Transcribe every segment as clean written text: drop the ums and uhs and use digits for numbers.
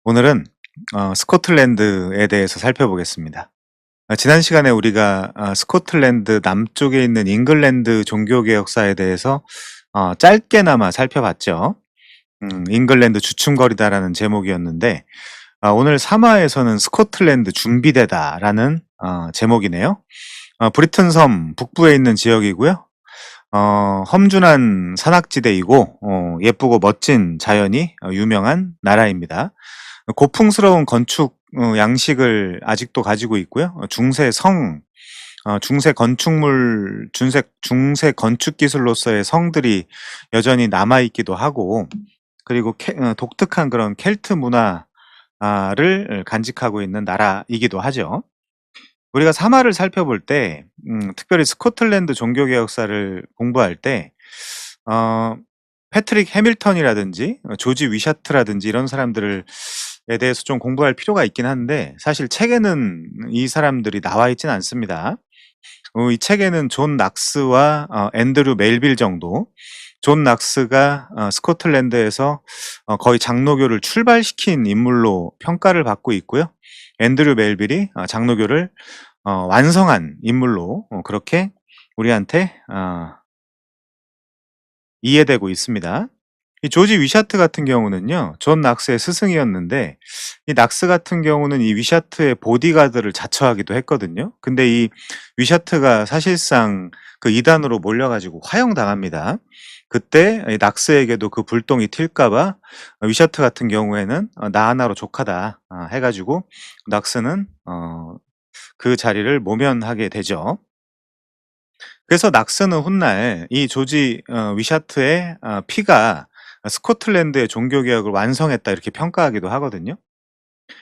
오늘은 스코틀랜드에 대해서 살펴보겠습니다. 지난 시간에 우리가 스코틀랜드 남쪽에 있는 잉글랜드 종교개혁사에 대해서 짧게나마 살펴봤죠. 잉글랜드 주춤거리다라는 제목이었는데 오늘 3화에서는 스코틀랜드 준비되다라는 제목이네요. 브리튼 섬 북부에 있는 지역이고요. 험준한 산악지대이고 예쁘고 멋진 자연이 유명한 나라입니다. 고풍스러운 건축 양식을 아직도 가지고 있고요. 중세 건축물, 중세 건축 기술로서의 성들이 여전히 남아 있기도 하고, 그리고 독특한 그런 켈트 문화를 간직하고 있는 나라이기도 하죠. 우리가 3화를 살펴볼 때, 특별히 스코틀랜드 종교개혁사를 공부할 때, 어, 패트릭 해밀턴이라든지 조지 위샤트라든지 이런 사람들에 대해서 좀 공부할 필요가 있긴 한데 사실 책에는 이 사람들이 나와 있진 않습니다. 이 책에는 존 낙스와 앤드류 멜빌 정도. 존 낙스가 스코틀랜드에서 거의 장로교를 출발시킨 인물로 평가를 받고 있고요. 앤드류 멜빌이 장로교를 완성한 인물로 그렇게 우리한테 이해되고 있습니다. 이 조지 위샤트 같은 경우는요, 존 낙스의 스승이었는데, 이 낙스 같은 경우는 이 위샤트의 보디가드를 자처하기도 했거든요. 근데 이 위샤트가 사실상 그 이단으로 몰려가지고 화형당합니다. 그때 이 낙스에게도 그 불똥이 튈까봐 위샤트 같은 경우에는 나 하나로 족하다 해가지고 낙스는 그 자리를 모면하게 되죠. 그래서 낙스는 훗날 이 조지 위샤트의 피가 스코틀랜드의 종교 개혁을 완성했다 이렇게 평가하기도 하거든요.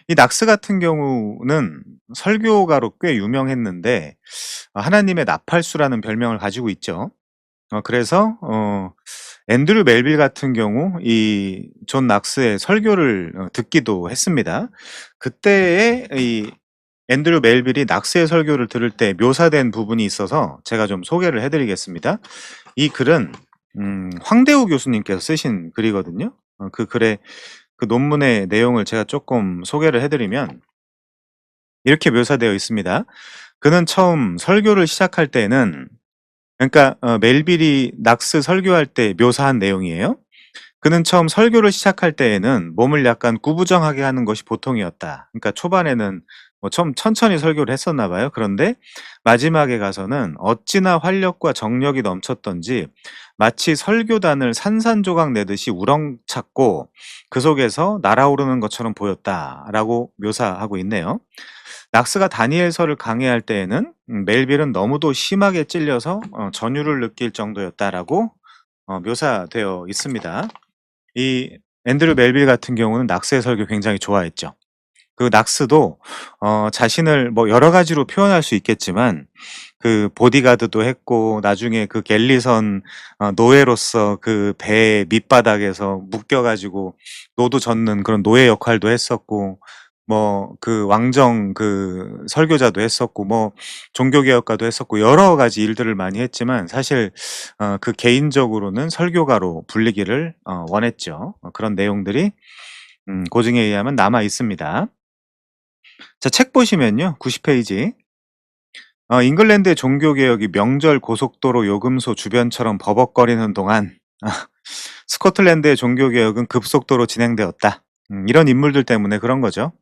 이 낙스 같은 경우는 설교가로 꽤 유명했는데 하나님의 나팔수라는 별명을 가지고 있죠. 그래서 앤드류 멜빌 같은 경우 이 존 낙스의 설교를 듣기도 했습니다. 그때의 이 앤드류 멜빌이 낙스의 설교를 들을 때 묘사된 부분이 있어서 제가 좀 소개를 해 드리겠습니다. 이 글은 황대우 교수님께서 쓰신 글이거든요. 그 글의 그 논문의 내용을 제가 조금 소개를 해 드리면 이렇게 묘사되어 있습니다. 그는 처음 설교를 시작할 때에는, 그러니까 멜빌이 낙스 설교할 때 묘사한 내용이에요. 그는 처음 설교를 시작할 때에는 몸을 약간 구부정하게 하는 것이 보통이었다. 그러니까 초반에는 뭐 처음 천천히 설교를 했었나 봐요. 그런데 마지막에 가서는 어찌나 활력과 정력이 넘쳤던지 마치 설교단을 산산조각 내듯이 우렁찼고 그 속에서 날아오르는 것처럼 보였다라고 묘사하고 있네요. 낙스가 다니엘서를 강의할 때에는 멜빌은 너무도 심하게 찔려서 전율을 느낄 정도였다라고 묘사되어 있습니다. 이 앤드류 멜빌 같은 경우는 낙스의 설교 굉장히 좋아했죠. 그 낙스도 자신을 뭐 여러 가지로 표현할 수 있겠지만 그 보디가드도 했고 나중에 그 갤리선 노예로서 그 배 밑바닥에서 묶여 가지고 노도 젓는 그런 노예 역할도 했었고 뭐 그 왕정 그 설교자도 했었고 뭐 종교개혁가도 했었고 여러 가지 일들을 많이 했지만 사실 그 개인적으로는 설교가로 불리기를 원했죠. 그런 내용들이 고증에 의하면 남아 있습니다. 자, 책 보시면요. 90 페이지. 잉글랜드의 종교개혁이 명절 고속도로 요금소 주변처럼 버벅거리는 동안 스코틀랜드의 종교개혁은 급속도로 진행되었다. 이런 인물들 때문에 그런 거죠.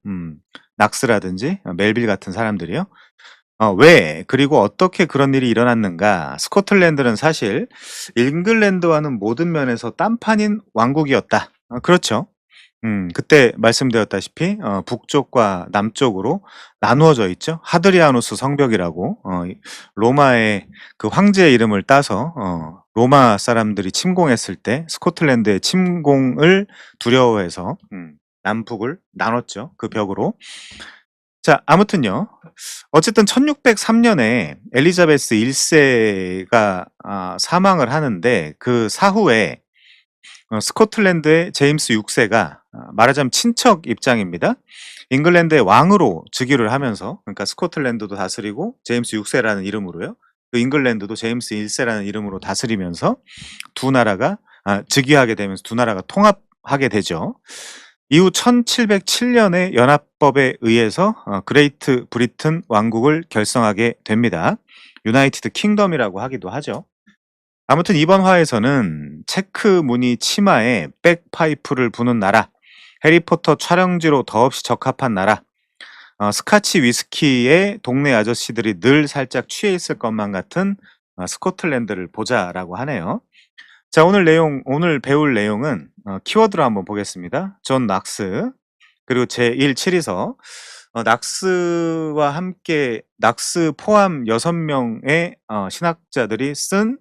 낙스라든지 멜빌 같은 사람들이요. 왜 그리고 어떻게 그런 일이 일어났는가. 스코틀랜드는 사실 잉글랜드와는 모든 면에서 딴판인 왕국이었다. 그렇죠. 그때 말씀드렸다시피 북쪽과 남쪽으로 나누어져 있죠. 하드리아누스 성벽이라고 로마의 그 황제의 이름을 따서 로마 사람들이 침공했을 때 스코틀랜드의 침공을 두려워해서 남북을 나눴죠. 그 벽으로. 자, 아무튼요. 어쨌든 1603년에 엘리자베스 1세가 사망을 하는데 그 사후에 스코틀랜드의 제임스 6세가 말하자면 친척 입장입니다. 잉글랜드의 왕으로 즉위를 하면서, 그러니까 스코틀랜드도 다스리고 제임스 6세라는 이름으로요. 그 잉글랜드도 제임스 1세라는 이름으로 다스리면서 두 나라가 즉위하게 되면서 두 나라가 통합하게 되죠. 이후 1707년에 연합법에 의해서 그레이트 브리튼 왕국을 결성하게 됩니다. 유나이티드 킹덤이라고 하기도 하죠. 아무튼 이번 화에서는 체크 무늬 치마에 백파이프를 부는 나라, 해리포터 촬영지로 더없이 적합한 나라, 스카치 위스키에 동네 아저씨들이 늘 살짝 취해 있을 것만 같은 스코틀랜드를 보자라고 하네요. 자, 오늘 배울 내용은 키워드로 한번 보겠습니다. 존 낙스, 그리고 제1 치리서, 낙스와 함께 낙스 포함 6명의 신학자들이 쓴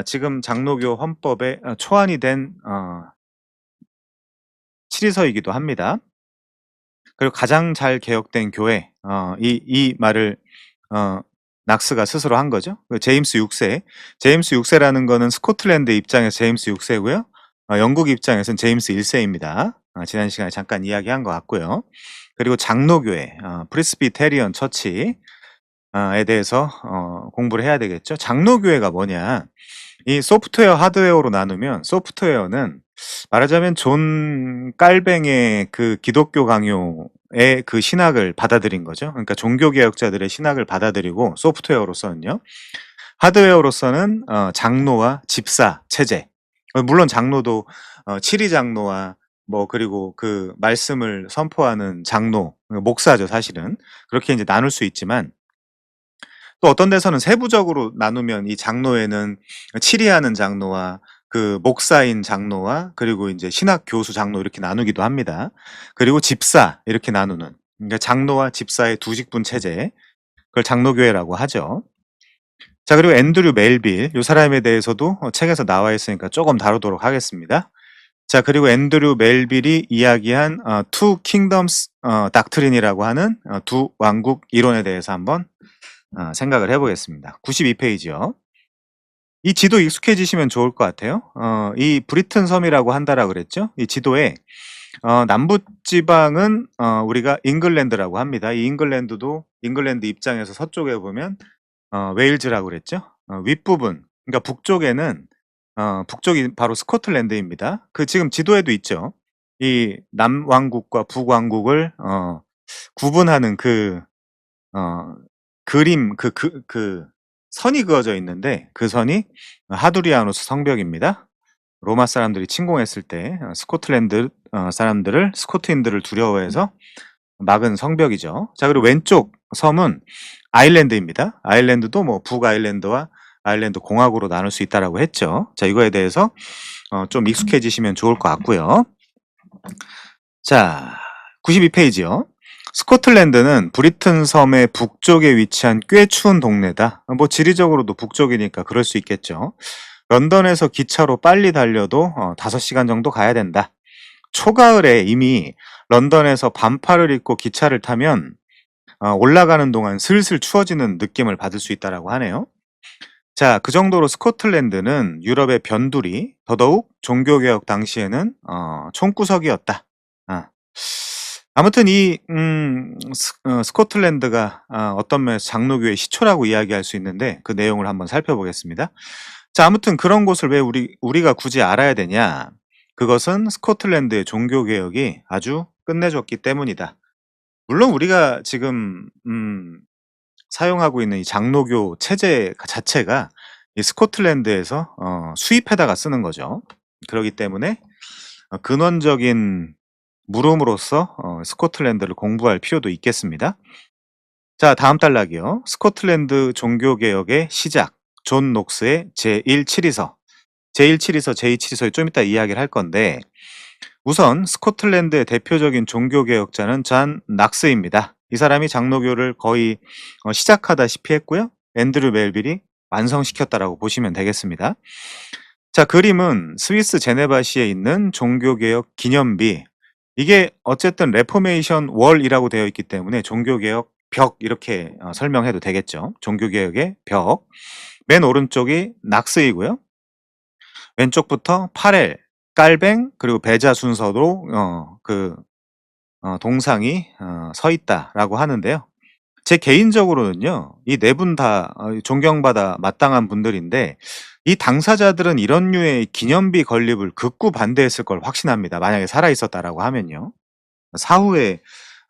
지금 장로교 헌법에 초안이 된 치리서이기도 합니다. 그리고 가장 잘 개혁된 교회, 이 말을 낙스가 스스로 한 거죠. 그 제임스 6세, 제임스 6세라는 거는 스코틀랜드 입장에서 제임스 6세고요. 영국 입장에서는 제임스 1세입니다. 지난 시간에 잠깐 이야기한 것 같고요. 그리고 장로교회, 프리스비테리언 처치에 대해서 공부를 해야 되겠죠. 장로교회가 뭐냐? 이 소프트웨어, 하드웨어로 나누면 소프트웨어는 말하자면 존 깔뱅의 그 기독교 강요의 그 신학을 받아들인 거죠. 그러니까 종교개혁자들의 신학을 받아들이고 소프트웨어로서는요. 하드웨어로서는 장로와 집사 체제. 물론 장로도 치리 장로와 뭐 그리고 그 말씀을 선포하는 장로, 목사죠 사실은. 그렇게 이제 나눌 수 있지만 또 어떤 데서는 세부적으로 나누면 이 장로에는 치리하는 장로와 그 목사인 장로와 그리고 이제 신학 교수 장로 이렇게 나누기도 합니다. 그리고 집사 이렇게 나누는, 그러니까 장로와 집사의 두 직분 체제, 그걸 장로교회라고 하죠. 자, 그리고 앤드류 멜빌, 이 사람에 대해서도 책에서 나와 있으니까 조금 다루도록 하겠습니다. 자, 그리고 앤드류 멜빌이 이야기한 투 킹덤스 닥트린이라고 하는 두 왕국 이론에 대해서 한번 생각을 해보겠습니다. 92페이지요. 이 지도 익숙해지시면 좋을 것 같아요. 이 브리튼 섬이라고 한다라 그랬죠. 이 지도에 남부 지방은 우리가 잉글랜드라고 합니다. 이 잉글랜드도 잉글랜드 입장에서 서쪽에 보면 웨일즈라고 그랬죠. 윗부분, 그러니까 북쪽에는 북쪽이 바로 스코틀랜드입니다. 그 지금 지도에도 있죠. 이 남왕국과 북왕국을 구분하는 그 그림, 그 선이 그어져 있는데 그 선이 하두리아누스 성벽입니다. 로마 사람들이 침공했을 때 스코틀랜드 사람들을, 스코트인들을 두려워해서 막은 성벽이죠. 자, 그리고 왼쪽 섬은 아일랜드입니다. 아일랜드도 뭐 북아일랜드와 아일랜드 공화국으로 나눌 수 있다라고 했죠. 자, 이거에 대해서 좀 익숙해지시면 좋을 것 같고요. 자, 92페이지요. 스코틀랜드는 브리튼 섬의 북쪽에 위치한 꽤 추운 동네다. 뭐 지리적으로도 북쪽이니까 그럴 수 있겠죠. 런던에서 기차로 빨리 달려도 5시간 정도 가야 된다. 초가을에 이미 런던에서 반팔을 입고 기차를 타면 올라가는 동안 슬슬 추워지는 느낌을 받을 수 있다라고 하네요. 자, 그 정도로 스코틀랜드는 유럽의 변두리, 더더욱 종교개혁 당시에는 총구석이었다. 아무튼 이 스코틀랜드가 어떤 면에서 장로교의 시초라고 이야기할 수 있는데 그 내용을 한번 살펴보겠습니다. 자, 아무튼 그런 곳을 왜 우리가 굳이 알아야 되냐? 그것은 스코틀랜드의 종교개혁이 아주 끝내줬기 때문이다. 물론 우리가 지금 사용하고 있는 이 장로교 체제 자체가 이 스코틀랜드에서 수입해다가 쓰는 거죠. 그렇기 때문에 근원적인 물음으로써 스코틀랜드를 공부할 필요도 있겠습니다. 자, 다음 단락이요. 스코틀랜드 종교개혁의 시작, 존 녹스의 제1치리서, 제1치리서, 제2치리서에 좀 이따 이야기를 할 건데 우선 스코틀랜드의 대표적인 종교개혁자는 존 낙스입니다. 이 사람이 장로교를 거의 시작하다시피 했고요. 앤드류 멜빌이 완성시켰다라고 보시면 되겠습니다. 자, 그림은 스위스 제네바시에 있는 종교개혁 기념비, 이게 어쨌든 레포메이션 월이라고 되어 있기 때문에 종교개혁 벽 이렇게 설명해도 되겠죠. 종교개혁의 벽. 맨 오른쪽이 낙스이고요. 왼쪽부터 파렐, 깔뱅, 그리고 배자 순서로 동상이 서 있다라고 하는데요. 제 개인적으로는요, 이 네 분 다 존경받아 마땅한 분들인데 이 당사자들은 이런 류의 기념비 건립을 극구 반대했을 걸 확신합니다. 만약에 살아 있었다라고 하면요. 사후에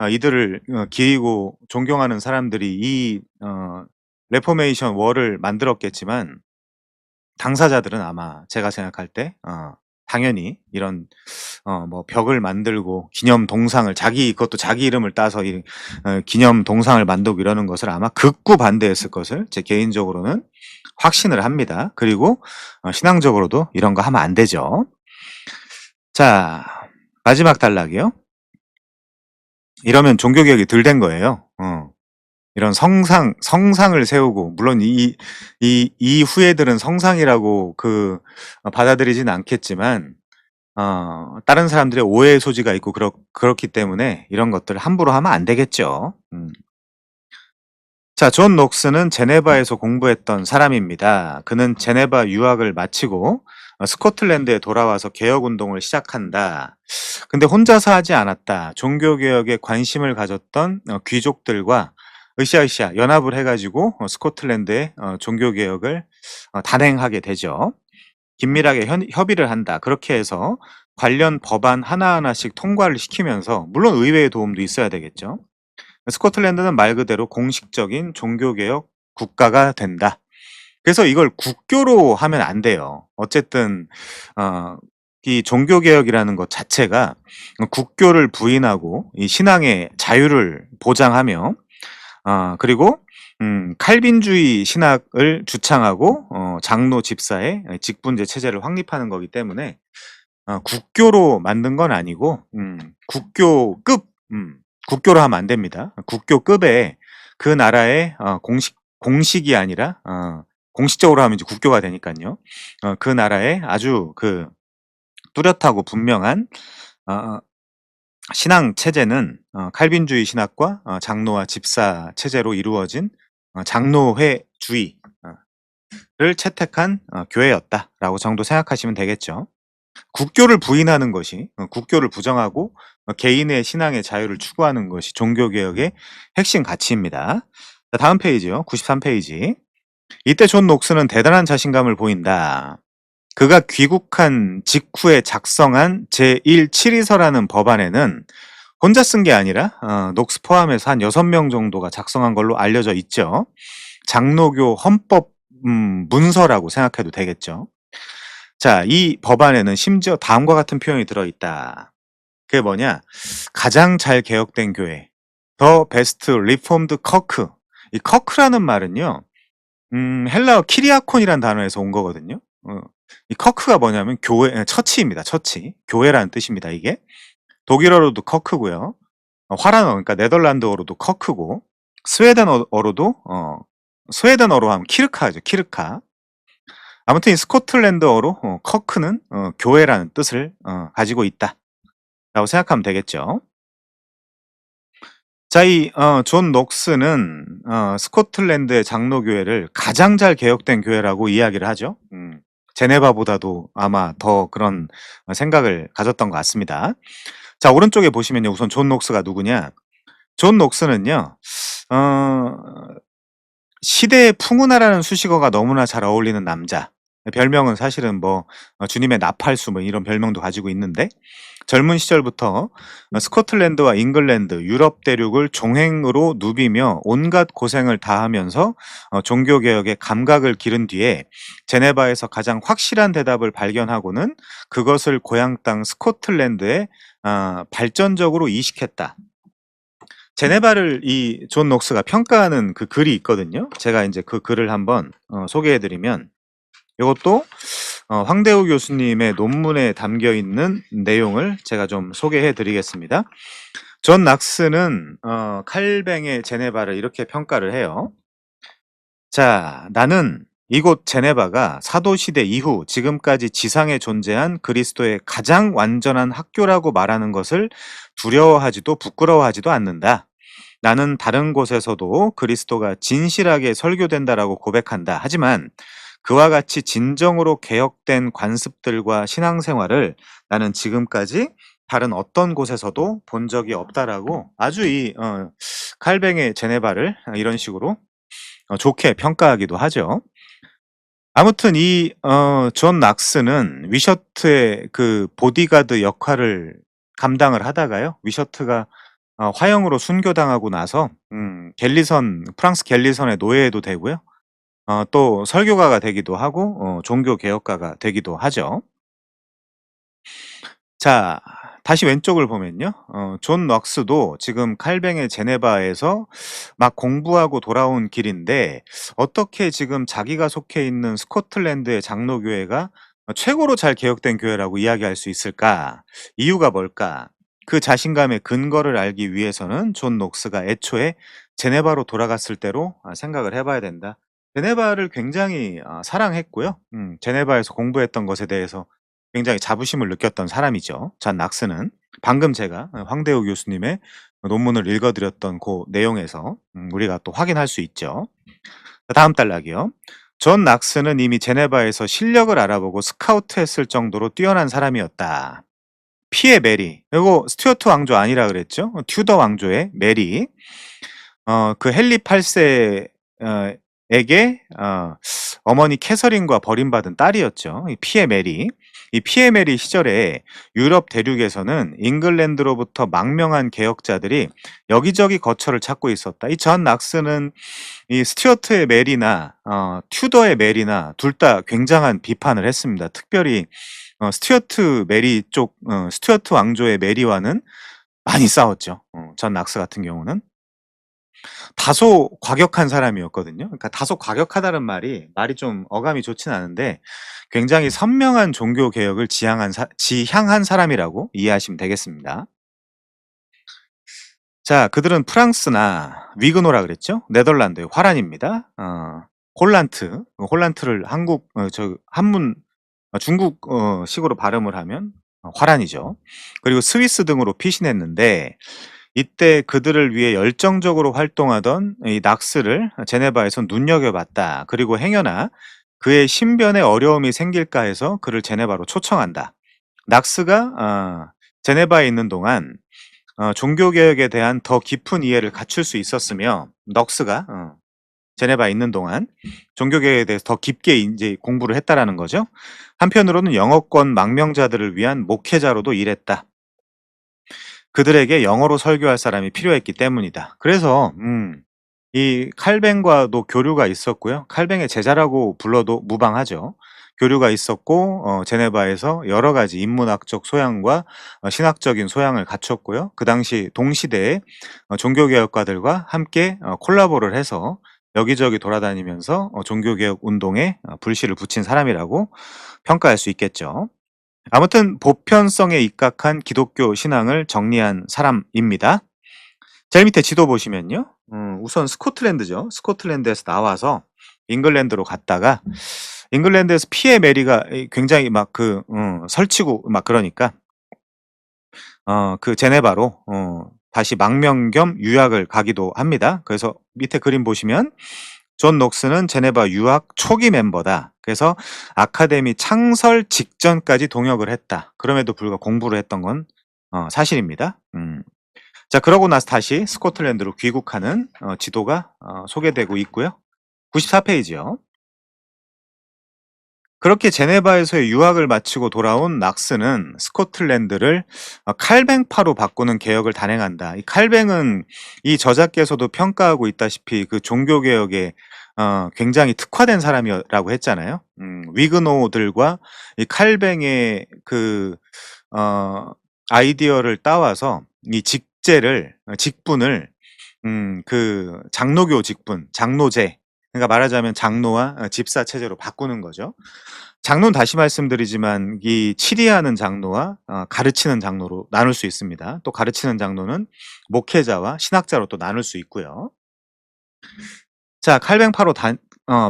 이들을 기리고 존경하는 사람들이 이 레포메이션 월을 만들었겠지만 당사자들은 아마 제가 생각할 때 당연히 이런 뭐 벽을 만들고 기념 동상을 그것도 자기 이름을 따서 이 기념 동상을 만들고 이러는 것을 아마 극구 반대했을 것을 제 개인적으로는 확신을 합니다. 그리고 신앙적으로도 이런 거 하면 안 되죠. 자, 마지막 단락이요. 이러면 종교 개혁이 덜 된 거예요. 이런 성상을 세우고 물론 이 후예들은 성상이라고 받아들이진 않겠지만 다른 사람들의 오해의 소지가 있고 그렇기 때문에 이런 것들을 함부로 하면 안 되겠죠. 자, 존 녹스는 제네바에서 공부했던 사람입니다. 그는 제네바 유학을 마치고 스코틀랜드에 돌아와서 개혁 운동을 시작한다. 근데 혼자서 하지 않았다. 종교 개혁에 관심을 가졌던 귀족들과 으쌰으쌰 연합을 해가지고 스코틀랜드의 종교 개혁을 단행하게 되죠. 긴밀하게 협의를 한다. 그렇게 해서 관련 법안 하나하나씩 통과를 시키면서 물론 의회의 도움도 있어야 되겠죠. 스코틀랜드는 말 그대로 공식적인 종교개혁 국가가 된다. 그래서 이걸 국교로 하면 안 돼요. 어쨌든 이 종교개혁이라는 것 자체가 국교를 부인하고 이 신앙의 자유를 보장하며 그리고 칼빈주의 신학을 주창하고 장로 집사의 직분제 체제를 확립하는 거기 때문에 국교로 만든 건 아니고 국교급 국교로 하면 안 됩니다. 국교급의 그 나라의 공식이 아니라 공식적으로 하면 이제 국교가 되니까요. 그 나라의 아주 뚜렷하고 분명한 신앙 체제는 칼빈주의 신학과 장로와 집사 체제로 이루어진 장로회주의를 채택한 교회였다라고 정도 생각하시면 되겠죠. 국교를 부인하는 것이 국교를 부정하고 개인의 신앙의 자유를 추구하는 것이 종교개혁의 핵심 가치입니다. 자, 다음 페이지요. 93페이지. 이때 존 녹스는 대단한 자신감을 보인다. 그가 귀국한 직후에 작성한 제1 7위서라는 법안에는 혼자 쓴 게 아니라 녹스 포함해서 한 6명 정도가 작성한 걸로 알려져 있죠. 장로교 헌법 문서라고 생각해도 되겠죠. 자, 이 법안에는 심지어 다음과 같은 표현이 들어있다. 그게 뭐냐? 가장 잘 개혁된 교회. The best reformed Kirk. 이 커크라는 말은요, 헬라어 키리아콘이라는 단어에서 온 거거든요. 이 커크가 뭐냐면 처치입니다. 처치. 교회라는 뜻입니다, 이게. 독일어로도 커크고요. 화란어, 그러니까 네덜란드어로도 커크고, 스웨덴어로 하면 키르카죠, 키르카. 아무튼 이 스코틀랜드어로 커크는 교회라는 뜻을 가지고 있다라고 생각하면 되겠죠. 자, 이 존 녹스는 스코틀랜드의 장로교회를 가장 잘 개혁된 교회라고 이야기를 하죠. 제네바보다도 아마 더 그런 생각을 가졌던 것 같습니다. 자, 오른쪽에 보시면요. 우선 존 녹스가 누구냐? 존 녹스는요. 시대의 풍운하라는 수식어가 너무나 잘 어울리는 남자. 별명은 사실은 뭐 주님의 나팔수 뭐 이런 별명도 가지고 있는데 젊은 시절부터 스코틀랜드와 잉글랜드, 유럽 대륙을 종행으로 누비며 온갖 고생을 다하면서 종교 개혁의 감각을 기른 뒤에 제네바에서 가장 확실한 대답을 발견하고는 그것을 고향 땅 스코틀랜드에 발전적으로 이식했다. 제네바를 이 존 녹스가 평가하는 그 글이 있거든요. 제가 이제 그 글을 한번 소개해드리면 이것도 황대우 교수님의 논문에 담겨 있는 내용을 제가 좀 소개해 드리겠습니다. 존 낙스는 칼뱅의 제네바를 이렇게 평가를 해요. 자, 나는 이곳 제네바가 사도시대 이후 지금까지 지상에 존재한 그리스도의 가장 완전한 학교라고 말하는 것을 두려워하지도 부끄러워하지도 않는다. 나는 다른 곳에서도 그리스도가 진실하게 설교된다라고 고백한다. 하지만 그와 같이 진정으로 개혁된 관습들과 신앙생활을 나는 지금까지 다른 어떤 곳에서도 본 적이 없다라고 아주 이 칼뱅의 제네바를 이런 식으로 좋게 평가하기도 하죠. 아무튼 이 존 낙스는 위셔트의 그 보디가드 역할을 감당을 하다가요. 위셔트가 화형으로 순교당하고 나서 갤리선 프랑스 갤리선의 노예도 되고요. 또 설교가가 되기도 하고 종교 개혁가가 되기도 하죠. 자, 다시 왼쪽을 보면요. 존 넉스도 지금 칼뱅의 제네바에서 막 공부하고 돌아온 길인데 어떻게 지금 자기가 속해 있는 스코틀랜드의 장로교회가 최고로 잘 개혁된 교회라고 이야기할 수 있을까? 이유가 뭘까? 그 자신감의 근거를 알기 위해서는 존 녹스가 애초에 제네바로 돌아갔을 때로 생각을 해봐야 된다. 제네바를 굉장히 사랑했고요. 제네바에서 공부했던 것에 대해서 굉장히 자부심을 느꼈던 사람이죠. 잔 낙스는. 방금 제가 황대우 교수님의 논문을 읽어 드렸던 그 내용에서 우리가 또 확인할 수 있죠. 다음 단락이요. 존 낙스는 이미 제네바에서 실력을 알아보고 스카우트했을 정도로 뛰어난 사람이었다. 피의 메리. 이거 스튜어트 왕조 아니라 그랬죠. 튜더 왕조의 메리. 그 헨리 8세 에게 어머니 캐서린과 버림받은 딸이었죠. 이 피에 메리. 이 피에 메리 시절에 유럽 대륙에서는 잉글랜드로부터 망명한 개혁자들이 여기저기 거처를 찾고 있었다. 이 전 낙스는 이 스튜어트의 메리나 튜더의 메리나 둘 다 굉장한 비판을 했습니다. 특별히 스튜어트 메리 쪽 스튜어트 왕조의 메리와는 많이 싸웠죠. 전 낙스 같은 경우는. 다소 과격한 사람이었거든요. 그러니까 다소 과격하다는 말이 좀 어감이 좋진 않은데 굉장히 선명한 종교 개혁을 지향한 사람이라고 이해하시면 되겠습니다. 자, 그들은 프랑스나 위그노라 그랬죠? 네덜란드의 화란입니다. 홀란트를 한국 저 한문 중국 식으로 발음을 하면 화란이죠. 그리고 스위스 등으로 피신했는데 이때 그들을 위해 열정적으로 활동하던 이 낙스를 제네바에서 눈여겨봤다. 그리고 행여나 그의 신변에 어려움이 생길까 해서 그를 제네바로 초청한다. 낙스가 제네바에 있는 동안 종교개혁에 대한 더 깊은 이해를 갖출 수 있었으며 넉스가 제네바에 있는 동안 종교개혁에 대해서 더 깊게 이제 공부를 했다라는 거죠. 한편으로는 영어권 망명자들을 위한 목회자로도 일했다. 그들에게 영어로 설교할 사람이 필요했기 때문이다. 그래서 이 칼뱅과도 교류가 있었고요. 칼뱅의 제자라고 불러도 무방하죠. 교류가 있었고 제네바에서 여러 가지 인문학적 소양과 신학적인 소양을 갖췄고요. 그 당시 동시대에 종교개혁가들과 함께 콜라보를 해서 여기저기 돌아다니면서 종교개혁 운동에 불씨를 붙인 사람이라고 평가할 수 있겠죠. 아무튼 보편성에 입각한 기독교 신앙을 정리한 사람입니다. 제일 밑에 지도 보시면요. 우선 스코틀랜드죠. 스코틀랜드에서 나와서 잉글랜드로 갔다가 잉글랜드에서 피에 메리가 굉장히 막 설치고 막 그러니까 그 제네바로 다시 망명 겸 유학을 가기도 합니다. 그래서 밑에 그림 보시면 존 녹스는 제네바 유학 초기 멤버다. 그래서 아카데미 창설 직전까지 동역을 했다. 그럼에도 불구하고 공부를 했던 건 사실입니다. 자, 그러고 나서 다시 스코틀랜드로 귀국하는 지도가 소개되고 있고요. 94페이지요. 그렇게 제네바에서의 유학을 마치고 돌아온 낙스는 스코틀랜드를 칼뱅파로 바꾸는 개혁을 단행한다. 이 칼뱅은 이 저자께서도 평가하고 있다시피 그 종교개혁에 굉장히 특화된 사람이라고 했잖아요. 위그노들과 이 칼뱅의 그 아이디어를 따와서 이 직분을 그 장로교 직분, 장로제, 그러니까 말하자면 장로와 집사 체제로 바꾸는 거죠. 장로는 다시 말씀드리지만 이 치리하는 장로와 가르치는 장로로 나눌 수 있습니다. 또 가르치는 장로는 목회자와 신학자로 또 나눌 수 있고요. 자, 칼뱅파로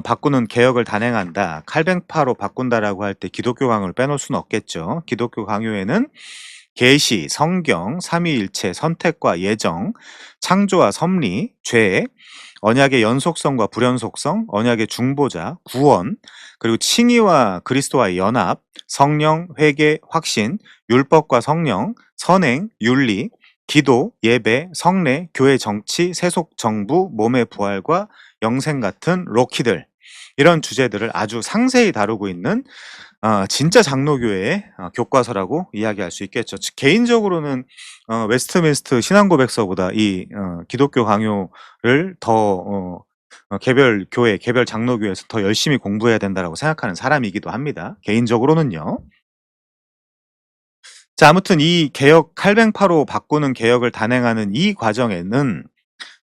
바꾸는 개혁을 단행한다. 칼뱅파로 바꾼다라고 할 때 기독교 강요를 빼놓을 수는 없겠죠. 기독교 강요에는 계시, 성경, 삼위일체, 선택과 예정, 창조와 섭리, 죄, 언약의 연속성과 불연속성, 언약의 중보자, 구원, 그리고 칭의와 그리스도와의 연합, 성령, 회개, 확신, 율법과 성령, 선행, 윤리, 기도, 예배, 성례, 교회 정치, 세속 정부, 몸의 부활과 영생 같은 로키들. 이런 주제들을 아주 상세히 다루고 있는 진짜 장로교회의 교과서라고 이야기할 수 있겠죠. 즉 개인적으로는 웨스트민스터 신앙고백서보다 이 기독교 강요를 더 개별 교회, 개별 장로교회에서 더 열심히 공부해야 된다라고 생각하는 사람이기도 합니다, 개인적으로는요. 자, 아무튼 이 개혁 칼뱅파로 바꾸는 개혁을 단행하는 이 과정에는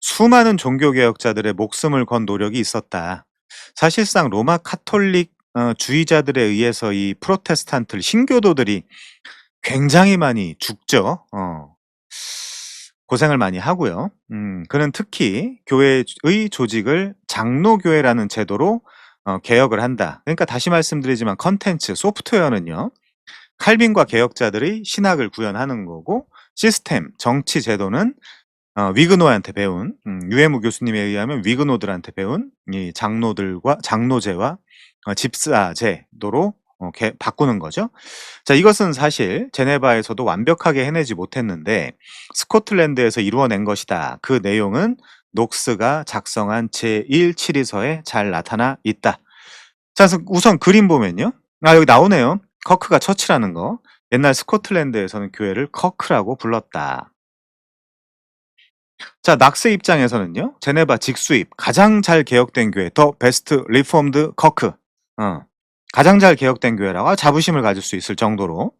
수많은 종교 개혁자들의 목숨을 건 노력이 있었다. 사실상 로마 카톨릭 주의자들에 의해서 이 프로테스탄트 신교도들이 굉장히 많이 죽죠. 고생을 많이 하고요. 그는 특히 교회의 조직을 장로교회라는 제도로 개혁을 한다. 그러니까 다시 말씀드리지만 컨텐츠, 소프트웨어는요, 칼빈과 개혁자들의 신학을 구현하는 거고, 시스템, 정치 제도는 위그노한테 배운, 유해무 교수님에 의하면 위그노들한테 배운 이 장로제와 집사제도로 바꾸는 거죠. 자, 이것은 사실 제네바에서도 완벽하게 해내지 못했는데 스코틀랜드에서 이루어낸 것이다. 그 내용은 녹스가 작성한 제1치리서에 잘 나타나 있다. 자, 그래서 우선 그림 보면요. 여기 나오네요. 커크가 처치라는 거. 옛날 스코틀랜드에서는 교회를 커크라고 불렀다. 자, 낙스 입장에서는요, 제네바 직수입, 가장 잘 개혁된 교회, 더 베스트 리폼드 커크. 가장 잘 개혁된 교회라고 자부심을 가질 수 있을 정도로.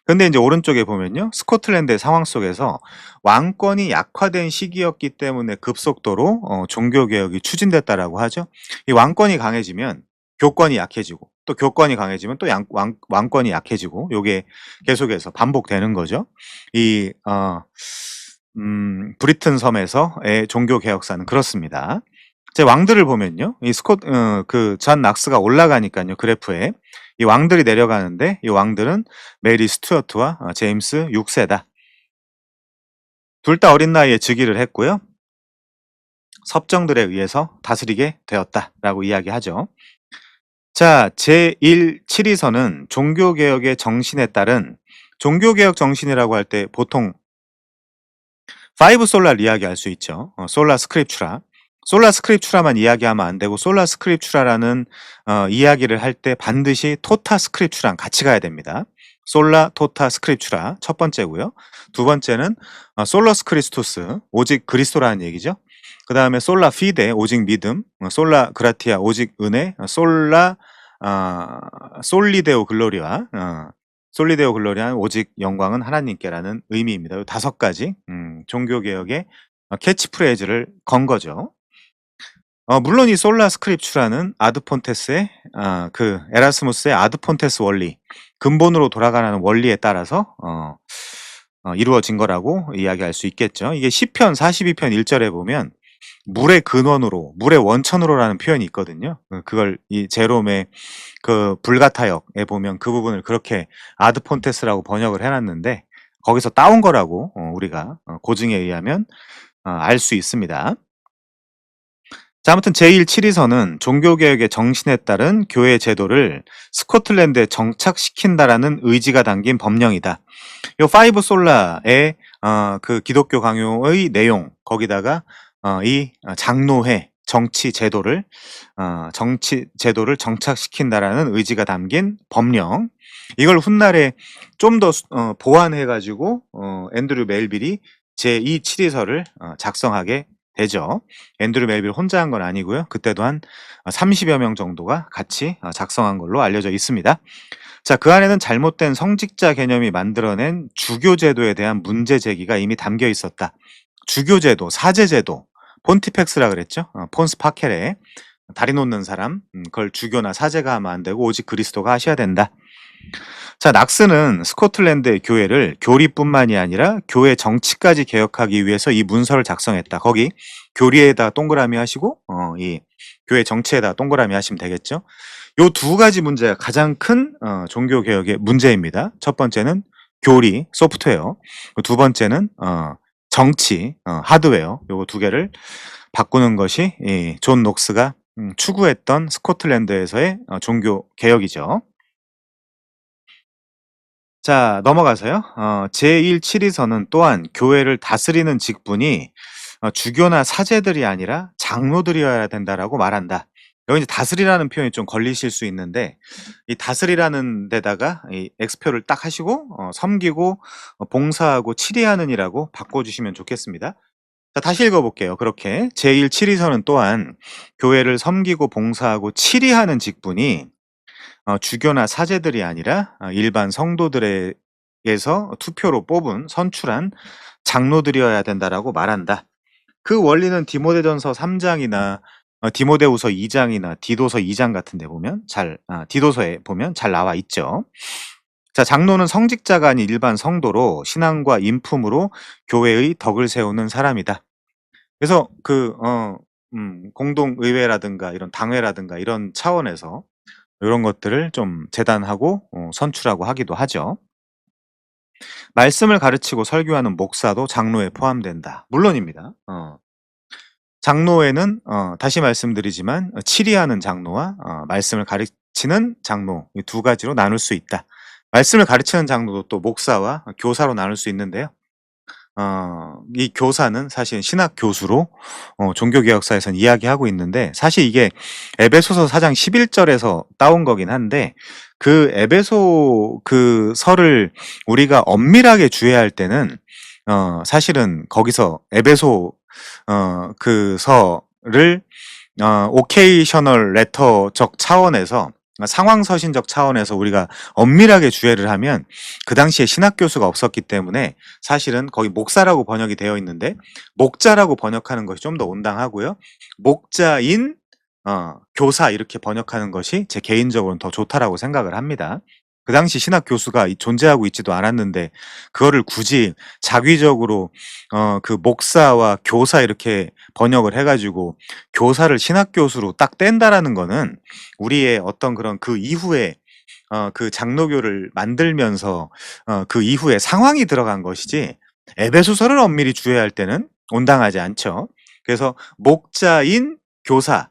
근데 이제 오른쪽에 보면요, 스코틀랜드의 상황 속에서 왕권이 약화된 시기였기 때문에 급속도로 종교개혁이 추진됐다라고 하죠. 이 왕권이 강해지면 교권이 약해지고, 또 교권이 강해지면 또 왕권이 약해지고, 요게 계속해서 반복되는 거죠. 이, 브리튼 섬에서의 종교 개혁사는 그렇습니다. 제 왕들을 보면요. 이 존 낙스가 올라가니까요, 그래프에. 이 왕들이 내려가는데, 이 왕들은 메리 스튜어트와 제임스 6세다. 둘 다 어린 나이에 즉위를 했고요. 섭정들에 의해서 다스리게 되었다라고 이야기하죠. 자, 제1치리서는 종교개혁의 정신에 따른, 종교개혁 정신이라고 할 때 보통 5 솔라를 이야기할 수 있죠. 솔라 스크립추라. 솔라 스크립추라만 이야기하면 안 되고, 솔라 스크립추라라는 이야기를 할 때 반드시 토타 스크립추랑 같이 가야 됩니다. 솔라 토타 스크립추라 첫 번째고요. 두 번째는 솔러스 크리스토스, 오직 그리스도라는 얘기죠. 그 다음에 솔라 피데, 오직 믿음, 솔라 그라티아, 오직 은혜, 솔리데오 글로리아, 솔리데오 글로리아, 오직 영광은 하나님께라는 의미입니다. 이 5가지 종교개혁의 캐치프레이즈를 건 거죠. 물론 이 솔라 스크립추라는 아드폰테스의 그 에라스무스의 아드폰테스 원리, 근본으로 돌아가는 원리에 따라서 이루어진 거라고 이야기할 수 있겠죠. 이게 시편 42편 1절에 보면 물의 근원으로, 물의 원천으로라는 표현이 있거든요. 그걸 이 제롬의 그 불가타역에 보면 그 부분을 그렇게 아드폰테스라고 번역을 해놨는데, 거기서 따온 거라고 우리가 고증에 의하면 알 수 있습니다. 자, 아무튼 제1치리서는 종교개혁의 정신에 따른 교회 제도를 스코틀랜드에 정착시킨다라는 의지가 담긴 법령이다. 요 5 솔라의 그 기독교 강요의 내용, 거기다가 이 장로회 정치 제도를 정착시킨다라는 의지가 담긴 법령, 이걸 훗날에 좀 더 보완해 가지고 앤드류 멜빌이 제2치리서를 작성하게 되죠. 앤드류 멜빌 혼자 한 건 아니고요. 그때도 한 30여 명 정도가 같이 작성한 걸로 알려져 있습니다. 자, 그 안에는 잘못된 성직자 개념이 만들어낸 주교제도에 대한 문제 제기가 이미 담겨 있었다. 주교제도, 사제제도, 폰티펙스라 그랬죠. 폰스 파케레, 다리 놓는 사람, 그걸 주교나 사제가 하면 안 되고 오직 그리스도가 하셔야 된다. 자, 낙스는 스코틀랜드의 교회를 교리뿐만이 아니라 교회 정치까지 개혁하기 위해서 이 문서를 작성했다. 거기 교리에다 동그라미 하시고 이 교회 정치에다 동그라미 하시면 되겠죠. 요 2가지 문제가 가장 큰 종교 개혁의 문제입니다. 첫 번째는 교리, 소프트웨어. 두 번째는 정치, 하드웨어. 요거 2개를 바꾸는 것이 이 존 녹스가 추구했던 스코틀랜드에서의 종교 개혁이죠. 자, 넘어가서요. 제1치리서는 또한 교회를 다스리는 직분이 주교나 사제들이 아니라 장로들이어야 된다라고 말한다. 여기 이제 다스리라는 표현이 좀 걸리실 수 있는데 이 다스리라는 데다가 이 X표를 딱 하시고 섬기고 봉사하고 치리하는이라고 바꿔 주시면 좋겠습니다. 자 다시 읽어 볼게요. 그렇게 제1 치리서는 또한 교회를 섬기고 봉사하고 치리하는 직분이 주교나 사제들이 아니라 일반 성도들에게서 투표로 뽑은 선출한 장로들이어야 된다라고 말한다. 그 원리는 디모데전서 3 장이나 디모데후서 2 장이나 디도서 2장 같은 데 보면 디도서에 보면 잘 나와 있죠. 자 장로는 성직자가 아닌 일반 성도로 신앙과 인품으로 교회의 덕을 세우는 사람이다. 그래서 공동의회라든가 이런 당회라든가 이런 차원에서 요런 것들을 좀 제단하고 선출하고 하기도 하죠. 말씀을 가르치고 설교하는 목사도 장로에 포함된다. 물론입니다. 장로에는 다시 말씀드리지만 치리하는 장로와 말씀을 가르치는 장로 이 두 가지로 나눌 수 있다. 말씀을 가르치는 장로도 또 목사와 교사로 나눌 수 있는데요. 이 교사는 사실 신학 교수로 종교개혁사에서는 이야기하고 있는데 사실 이게 에베소서 4장 11 절에서 따온 거긴 한데 그 에베소 그 서를 우리가 엄밀하게 주의할 때는 사실은 거기서 에베소 그 서를 오케이셔널 레터적 차원에서 상황 서신적 차원에서 우리가 엄밀하게 주의를 하면 그 당시에 신학 교수가 없었기 때문에 사실은 거기 목사라고 번역이 되어 있는데 목자라고 번역하는 것이 좀 더 온당하고요. 목자인 교사 이렇게 번역하는 것이 제 개인적으로는 더 좋다라고 생각을 합니다. 그 당시 신학 교수가 존재하고 있지도 않았는데 그거를 굳이 자기적으로 그 목사와 교사 이렇게 번역을 해 가지고 교사를 신학 교수로 딱 뗀다라는 거는 우리의 어떤 그런 그 이후에 그 장로교를 만들면서 그 이후에 상황이 들어간 것이지 에베소서를 엄밀히 주의할 때는 온당하지 않죠. 그래서 목자인 교사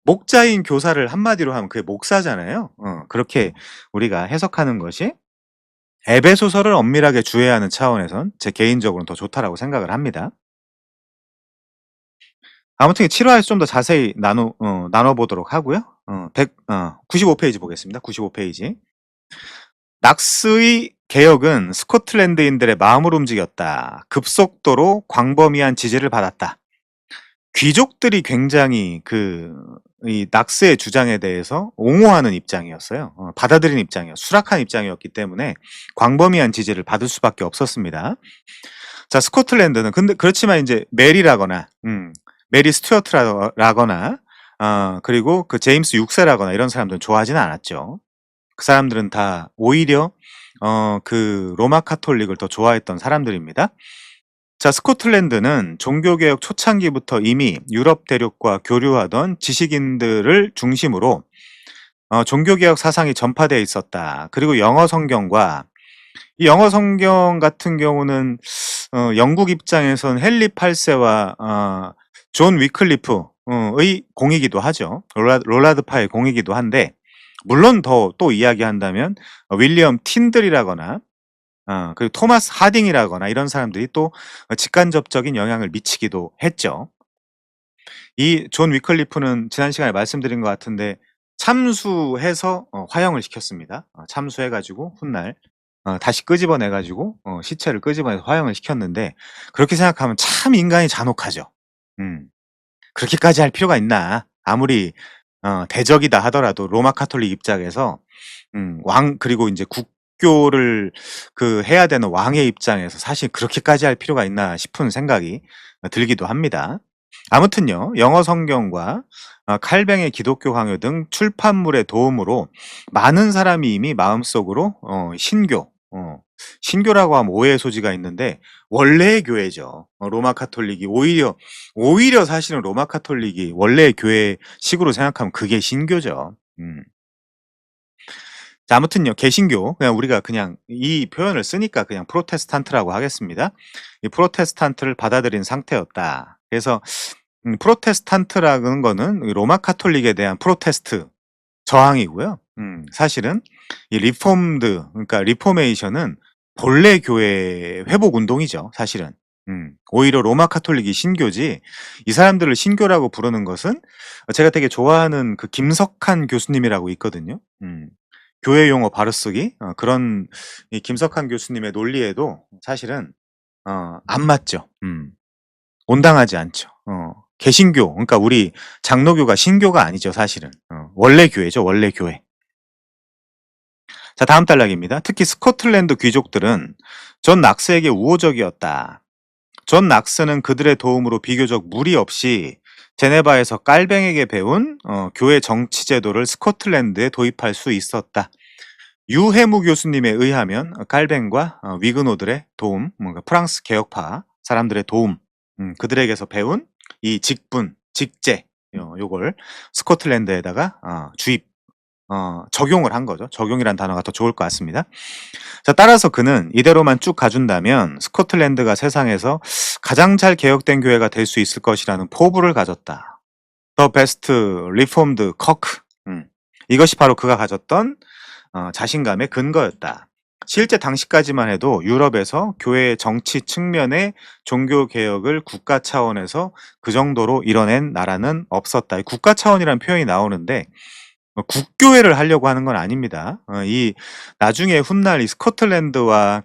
목자인 교사를 한마디로 하면 그게 목사잖아요. 그렇게 우리가 해석하는 것이 에베소서를 엄밀하게 주의하는 차원에선 제 개인적으로는 더 좋다라고 생각을 합니다. 아무튼 7 화에서 좀 더 자세히 나눠 보도록 하고요. 95 페이지 보겠습니다. 95 페이지. 낙스의 개혁은 스코틀랜드인들의 마음을 움직였다. 급속도로 광범위한 지지를 받았다. 귀족들이 굉장히 이 낙스의 주장에 대해서 옹호하는 입장이었어요. 받아들이는 입장이었어요. 수락한 입장이었기 때문에 광범위한 지지를 받을 수밖에 없었습니다. 자, 스코틀랜드는 근데 그렇지만 이제 메리라거나 메리 스튜어트라거나 그리고 그 제임스 6 세라거나 이런 사람들은 좋아하지는 않았죠. 그 사람들은 다 오히려 그 로마 카톨릭을 더 좋아했던 사람들입니다. 자, 스코틀랜드는 종교개혁 초창기부터 이미 유럽 대륙과 교류하던 지식인들을 중심으로 종교개혁 사상이 전파되어 있었다. 그리고 영어 성경과 이 영어 성경 같은 경우는 영국 입장에선 헨리 8세와 존 위클리프의 공이기도 하죠. 롤라드 파의 공이기도 한데 물론 더 또 이야기한다면 윌리엄 틴들이라거나 그리고 토마스 하딩이라거나 이런 사람들이 또 직간접적인 영향을 미치기도 했죠. 이 존 위클리프는 지난 시간에 말씀드린 것 같은데 참수해서 화형을 시켰습니다. 참수해 가지고 훗날 다시 끄집어내 가지고 시체를 끄집어내서 화형을 시켰는데 그렇게 생각하면 참 인간이 잔혹하죠. 음. 그렇게까지 할 필요가 있나. 아무리 대적이다 하더라도 로마 카톨릭 입장에서 왕 그리고 인제 국교를 해야 되는 왕의 입장에서 사실 그렇게까지 할 필요가 있나 싶은 생각이 들기도 합니다. 아무튼요. 영어 성경과 칼뱅의 기독교 강요 등 출판물의 도움으로 많은 사람이 이미 마음속으로 신교라고 하면 오해의 소지가 있는데 원래의 교회죠. 로마 카톨릭이 오히려 사실은 로마 카톨릭이 원래의 교회식으로 생각하면 그게 신교죠. 자 아무튼요. 개신교 그냥 우리가 그냥 이 표현을 쓰니까 그냥 프로테스탄트라고 하겠습니다. 이 프로테스탄트를 받아들인 상태였다. 그래서 프로테스탄트라는 거는 로마 카톨릭에 대한 프로테스트 저항이고요. 사실은 이 리폼드 그러니까 리포메이션은 본래 교회 회복 운동이죠, 사실은. 오히려 로마 카톨릭이 신교지 이 사람들을 신교라고 부르는 것은 제가 되게 좋아하는 그 김석한 교수님이라고 있거든요. 교회 용어 바로쓰기 그런 이 김석한 교수님의 논리에도 사실은 안 맞죠. 온당하지 않죠. 개신교 그러니까 우리 장로교가 신교가 아니죠 사실은. 원래 교회죠 원래 교회. 자 다음 단락입니다. 특히 스코틀랜드 귀족들은 존 낙스에게 우호적이었다. 존 낙스는 그들의 도움으로 비교적 무리 없이 제네바에서 깔뱅에게 배운 교회 정치 제도를 스코틀랜드에 도입할 수 있었다. 유해무 교수님에 의하면 깔뱅과 위그노들의 도움, 뭔가 프랑스 개혁파 사람들의 도움, 그들에게서 배운 이 직분, 직제, 요걸 스코틀랜드에다가 주입, 적용을 한 거죠. 적용이란 단어가 더 좋을 것 같습니다. 자, 따라서 그는 이대로만 쭉 가준다면 스코틀랜드가 세상에서 가장 잘 개혁된 교회가 될 수 있을 것이라는 포부를 가졌다. The best reformed Kirk. 이것이 바로 그가 가졌던 자신감의 근거였다. 실제 당시까지만 해도 유럽에서 교회의 정치 측면의 종교 개혁을 국가 차원에서 그 정도로 이뤄낸 나라는 없었다. 국가 차원이라는 표현이 나오는데 국교회를 하려고 하는 건 아닙니다. 이 나중에 훗날 이 스코틀랜드와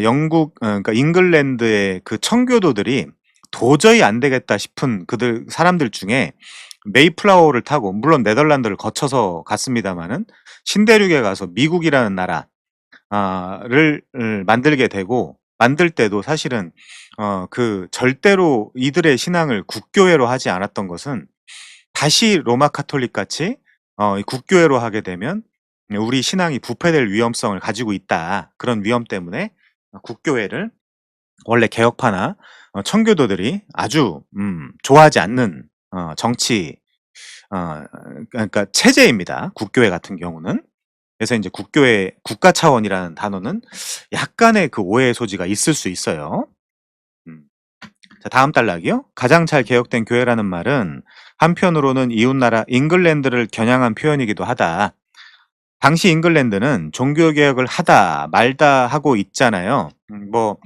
영국 그러니까 잉글랜드의 그 청교도들이 도저히 안 되겠다 싶은 그들 사람들 중에 메이플라워를 타고 물론 네덜란드를 거쳐서 갔습니다마는 신대륙에 가서 미국이라는 나라를 만들게 되고 만들 때도 사실은 그 절대로 이들의 신앙을 국교회로 하지 않았던 것은 다시 로마 카톨릭 같이 이 국교회로 하게 되면 우리 신앙이 부패될 위험성을 가지고 있다. 그런 위험 때문에 국교회를 원래 개혁파나 청교도들이 아주 좋아하지 않는 정치 그러니까 체제입니다. 국교회 같은 경우는. 그래서 이제 국교회 국가 차원이라는 단어는 약간의 그 오해의 소지가 있을 수 있어요. 음. 자, 다음 단락이요. 가장 잘 개혁된 교회라는 말은 한편으로는 이웃나라 잉글랜드를 겨냥한 표현이기도 하다. 당시 잉글랜드는 종교개혁을 하다 말다 하고 있잖아요. 뭐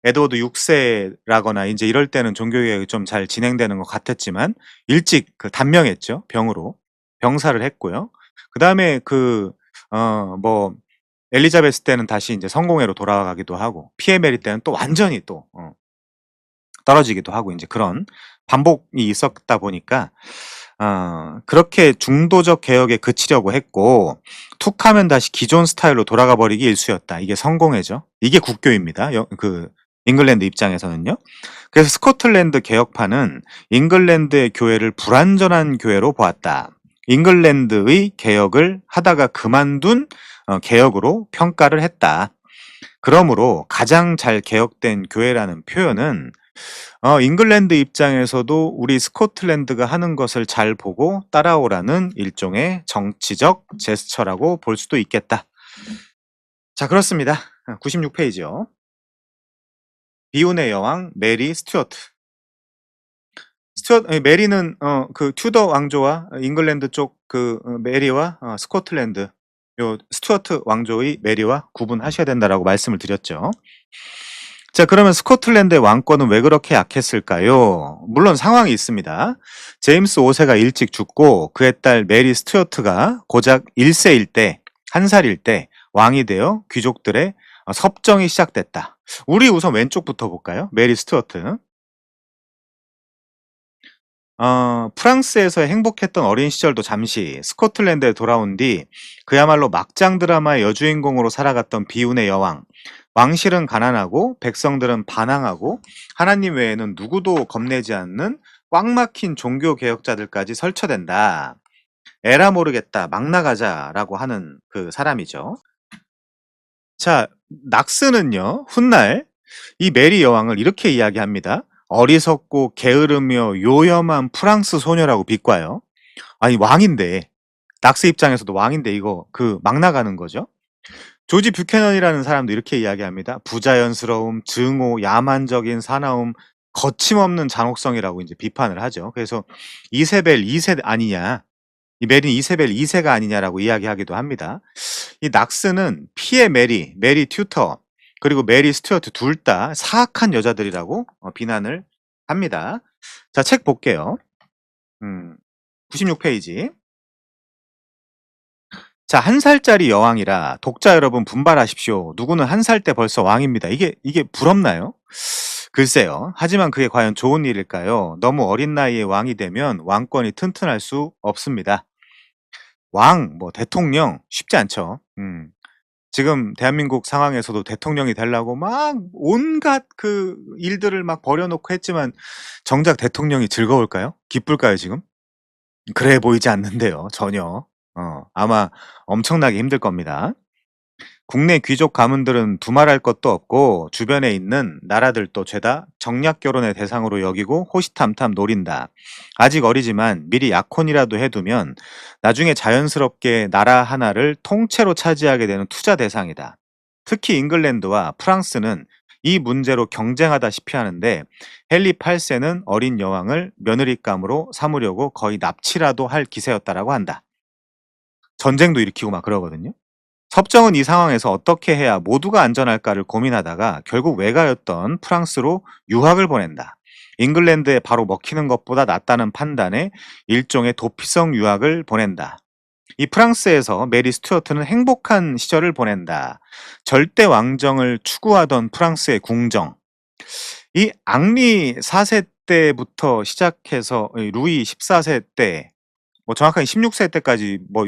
에드워드 6세라거나 이제 이럴 때는 종교개혁이 좀 잘 진행되는 것 같았지만 일찍 그 단명했죠. 병으로. 병사를 했고요. 그다음에 뭐 엘리자베스 때는 다시 이제 성공회로 돌아가기도 하고 피에 메리 때는 또 완전히 또 떨어지기도 하고 이제 그런 반복이 있었다 보니까 그렇게 중도적 개혁에 그치려고 했고 툭하면 다시 기존 스타일로 돌아가 버리기 일쑤였다. 이게 성공회죠. 이게 국교입니다. 그 잉글랜드 입장에서는요. 그래서 스코틀랜드 개혁파는 잉글랜드의 교회를 불완전한 교회로 보았다. 잉글랜드의 개혁을 하다가 그만둔 개혁으로 평가를 했다. 그러므로 가장 잘 개혁된 교회라는 표현은 잉글랜드 입장에서도 우리 스코틀랜드가 하는 것을 잘 보고 따라오라는 일종의 정치적 제스처라고 볼 수도 있겠다. 자, 그렇습니다. 96페이지요. 비운의 여왕 메리 스튜어트. 메리는 그 튜더 왕조와 잉글랜드 쪽 그 메리와 스코틀랜드 요 스튜어트 왕조의 메리와 구분하셔야 된다라고 말씀을 드렸죠. 자, 그러면 스코틀랜드의 왕권은 왜 그렇게 약했을까요? 물론 상황이 있습니다. 제임스 5세가 일찍 죽고 그의 딸 메리 스튜어트가 고작 1세일 때, 1살일 때 왕이 되어 귀족들의 섭정이 시작됐다. 우리 우선 왼쪽부터 볼까요? 메리 스튜어트. 프랑스에서 행복했던 어린 시절도 잠시 스코틀랜드에 돌아온 뒤 그야말로 막장 드라마의 여주인공으로 살아갔던 비운의 여왕. 왕실은 가난하고 백성들은 반항하고 하나님 외에는 누구도 겁내지 않는 꽉 막힌 종교 개혁자들까지 설쳐댄다. 에라 모르겠다. 막 나가자라고 하는 그 사람이죠. 자, 낙스는요. 훗날 이 메리 여왕을 이렇게 이야기합니다. 어리석고 게으르며 요염한 프랑스 소녀라고 비꼬아요. 아니 왕인데 낙스 입장에서도 왕인데 이거 그 막 나가는 거죠. 조지 뷰캐넌이라는 사람도 이렇게 이야기합니다. 부자연스러움, 증오, 야만적인 사나움, 거침없는 잔혹성이라고 이제 비판을 하죠. 그래서 이세벨 2세 아니냐, 이 메린 이세벨 2세가 아니냐라고 이야기하기도 합니다. 이 낙스는 피의 메리 튜터, 그리고 메리 스튜어트 둘 다 사악한 여자들이라고 비난을 합니다. 자, 책 볼게요. 음 96 페이지. 자, 한 살짜리 여왕이라 독자 여러분 분발하십시오. 누구는 한 살 때 벌써 왕입니다. 이게 부럽나요? 글쎄요. 하지만 그게 과연 좋은 일일까요? 너무 어린 나이에 왕이 되면 왕권이 튼튼할 수 없습니다. 왕, 뭐 대통령 쉽지 않죠. 지금 대한민국 상황에서도 대통령이 되려고 막 온갖 그 일들을 막 벌여놓고 했지만 정작 대통령이 즐거울까요? 기쁠까요, 지금? 그래 보이지 않는데요, 전혀. 아마 엄청나게 힘들 겁니다. 국내 귀족 가문들은 두말할 것도 없고 주변에 있는 나라들도 죄다 정략 결혼의 대상으로 여기고 호시탐탐 노린다. 아직 어리지만 미리 약혼이라도 해두면 나중에 자연스럽게 나라 하나를 통째로 차지하게 되는 투자 대상이다. 특히 잉글랜드와 프랑스는 이 문제로 경쟁하다시피 하는데 헨리 8세는 어린 여왕을 며느리감으로 삼으려고 거의 납치라도 할 기세였다라고 한다. 전쟁도 일으키고 막 그러거든요. 섭정은 이 상황에서 어떻게 해야 모두가 안전할까를 고민하다가 결국 외가였던 프랑스로 유학을 보낸다. 잉글랜드에 바로 먹히는 것보다 낫다는 판단에 일종의 도피성 유학을 보낸다. 이 프랑스에서 메리 스튜어트는 행복한 시절을 보낸다. 절대 왕정을 추구하던 프랑스의 궁정. 이 앙리 4세 때부터 시작해서 루이 14세 때, 뭐 정확하게 16세 때까지 뭐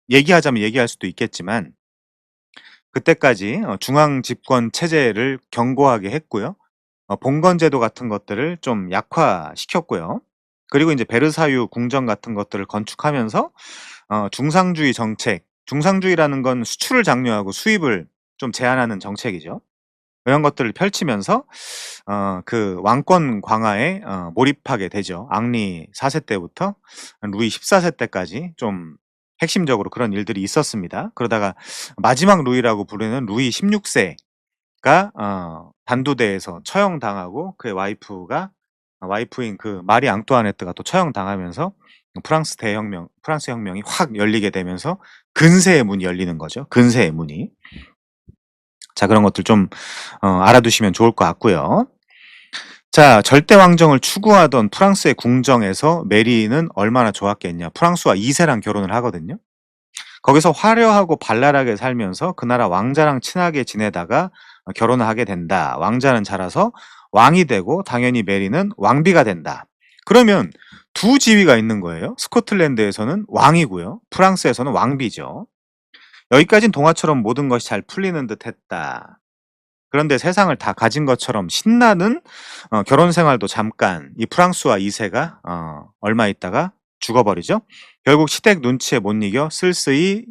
얘기하자면 얘기할 수도 있겠지만 그때까지 중앙 집권 체제를 견고하게 했고요. 봉건 제도 같은 것들을 좀 약화시켰고요. 그리고 이제 베르사유 궁정 같은 것들을 건축하면서 중상주의 정책, 중상주의라는 건 수출을 장려하고 수입을 좀 제한하는 정책이죠. 이런 것들을 펼치면서 그 왕권 강화에 몰입하게 되죠. 앙리 4세 때부터 루이 14세 때까지 좀 핵심적으로 그런 일들이 있었습니다. 그러다가 마지막 루이라고 부르는 루이 16세가 단두대에서 처형당하고 그의 와이프인 그 마리 앙뚜아네트가 또 처형당하면서 프랑스 혁명이 확 열리게 되면서 근세의 문이 열리는 거죠. 근세의 문이. 자, 그런 것들 좀 알아두시면 좋을 것 같고요. 자, 절대 왕정을 추구하던 프랑스의 궁정에서 메리는 얼마나 좋았겠냐. 프랑스와 2세랑 결혼을 하거든요. 거기서 화려하고 발랄하게 살면서 그 나라 왕자랑 친하게 지내다가 결혼을 하게 된다. 왕자는 자라서 왕이 되고 당연히 메리는 왕비가 된다. 그러면 두 지위가 있는 거예요. 스코틀랜드에서는 왕이고요. 프랑스에서는 왕비죠. 여기까진 동화처럼 모든 것이 잘 풀리는 듯 했다. 그런데 세상을 다 가진 것처럼 신나는 결혼 생활도 잠깐 이 프랑스와 2세가 얼마 있다가 죽어버리죠. 결국 시댁 눈치에 못 이겨 쓸쓸히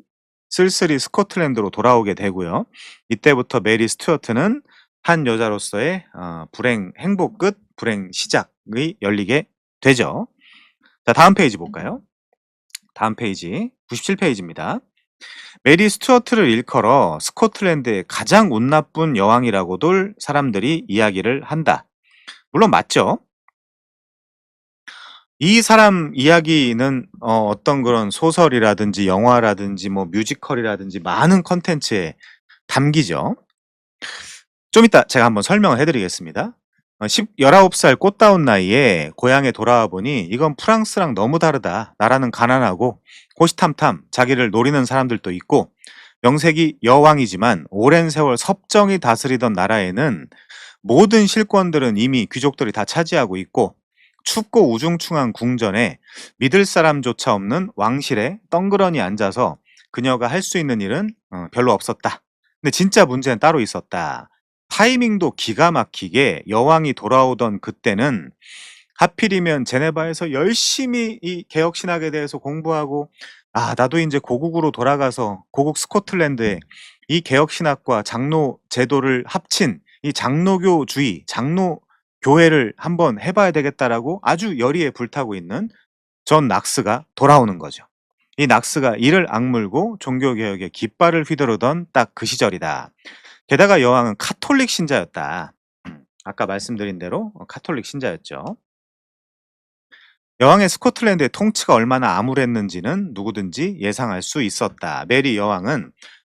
스코틀랜드로 돌아오게 되고요. 이때부터 메리 스튜어트는 한 여자로서의 불행 행복 끝, 불행 시작이 열리게 되죠. 자, 다음 페이지 볼까요? 다음 페이지 97 페이지입니다. 메리 스튜어트를 일컬어 스코틀랜드의 가장 운 나쁜 여왕이라고들 사람들이 이야기를 한다. 물론 맞죠. 이 사람 이야기는 어떤 그런 소설이라든지 영화라든지 뭐 뮤지컬이라든지 많은 컨텐츠에 담기죠. 좀 이따 제가 한번 설명을 해드리겠습니다. 19살 꽃다운 나이에 고향에 돌아와 보니 이건 프랑스랑 너무 다르다. 나라는 가난하고 호시탐탐 자기를 노리는 사람들도 있고 명색이 여왕이지만 오랜 세월 섭정이 다스리던 나라에는 모든 실권들은 이미 귀족들이 다 차지하고 있고 춥고 우중충한 궁전에 믿을 사람조차 없는 왕실에 덩그러니 앉아서 그녀가 할 수 있는 일은 별로 없었다. 근데 진짜 문제는 따로 있었다. 타이밍도 기가 막히게 여왕이 돌아오던 그때는 하필이면 제네바에서 열심히 이 개혁 신학에 대해서 공부하고 나도 이제 고국으로 돌아가서 고국 스코틀랜드에 이 개혁 신학과 장로 제도를 합친 이 장로교주의, 장로 교회를 한번 해봐야 되겠다라고 아주 열의에 불타고 있는 전 낙스가 돌아오는 거죠. 이 낙스가 이를 악물고 종교개혁에 깃발을 휘두르던 딱 그 시절이다. 게다가 여왕은 카톨릭 신자였다. 아까 말씀드린 대로 카톨릭 신자였죠. 여왕의 스코틀랜드의 통치가 얼마나 암울했는지는 누구든지 예상할 수 있었다. 메리 여왕은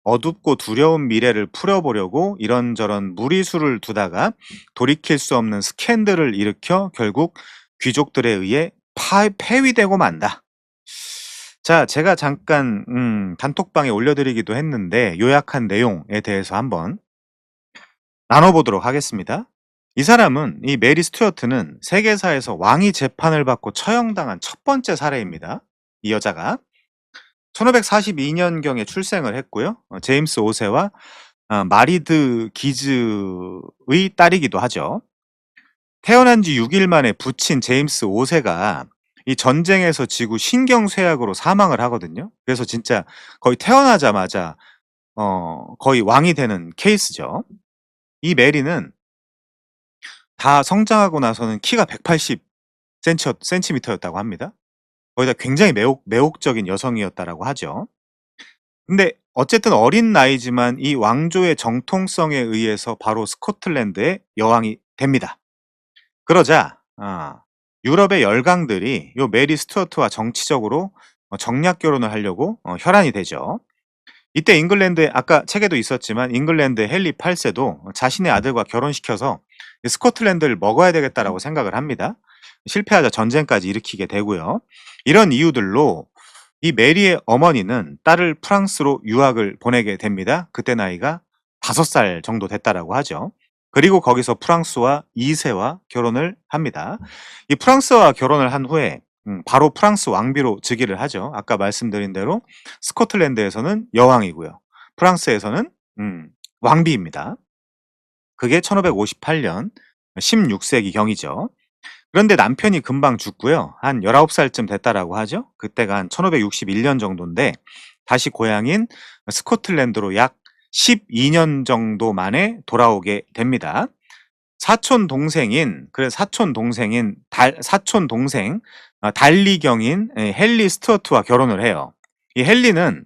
어둡고 두려운 미래를 풀어보려고 이런저런 무리수를 두다가 돌이킬 수 없는 스캔들을 일으켜 결국 귀족들에 의해 폐위되고 만다. 자, 제가 잠깐 단톡방에 올려드리기도 했는데 요약한 내용에 대해서 한번 나눠보도록 하겠습니다. 이 사람은, 이 메리 스튜어트는 세계사에서 왕위 재판을 받고 처형당한 첫 번째 사례입니다. 이 여자가 1542년경에 출생을 했고요. 제임스 5세와 마리드 기즈의 딸이기도 하죠. 태어난 지 6일 만에 부친 제임스 5세가 이 전쟁에서 지구 신경쇠약으로 사망을 하거든요. 그래서 진짜 거의 태어나자마자 거의 왕이 되는 케이스죠. 이 메리는 다 성장하고 나서는 키가 180 센티미터였다고 합니다. 거기다 굉장히 매혹적인 여성이었다라고 하죠. 근데 어쨌든 어린 나이지만 이 왕조의 정통성에 의해서 바로 스코틀랜드의 여왕이 됩니다. 그러자 유럽의 열강들이 요 메리 스튜어트와 정치적으로 정략 결혼을 하려고 혈안이 되죠. 이때 잉글랜드에, 아까 책에도 있었지만 잉글랜드의 헨리 8세도 자신의 아들과 결혼시켜서 스코틀랜드를 먹어야 되겠다라고 생각을 합니다. 실패하자 전쟁까지 일으키게 되고요. 이런 이유들로 이 메리의 어머니는 딸을 프랑스로 유학을 보내게 됩니다. 그때 나이가 5살 정도 됐다라고 하죠. 그리고 거기서 프랑스와 2세와 결혼을 합니다. 이 프랑스와 결혼을 한 후에 바로 프랑스 왕비로 즉위를 하죠. 아까 말씀드린 대로 스코틀랜드에서는 여왕이고요. 프랑스에서는 왕비입니다. 그게 1558년 16세기 경이죠. 그런데 남편이 금방 죽고요. 한 19살쯤 됐다라고 하죠. 그때가 한 1561년 정도인데 다시 고향인 스코틀랜드로 약 12년 정도 만에 돌아오게 됩니다. 사촌 동생인 달리경인 헨리 스튜어트와 결혼을 해요. 이 헨리는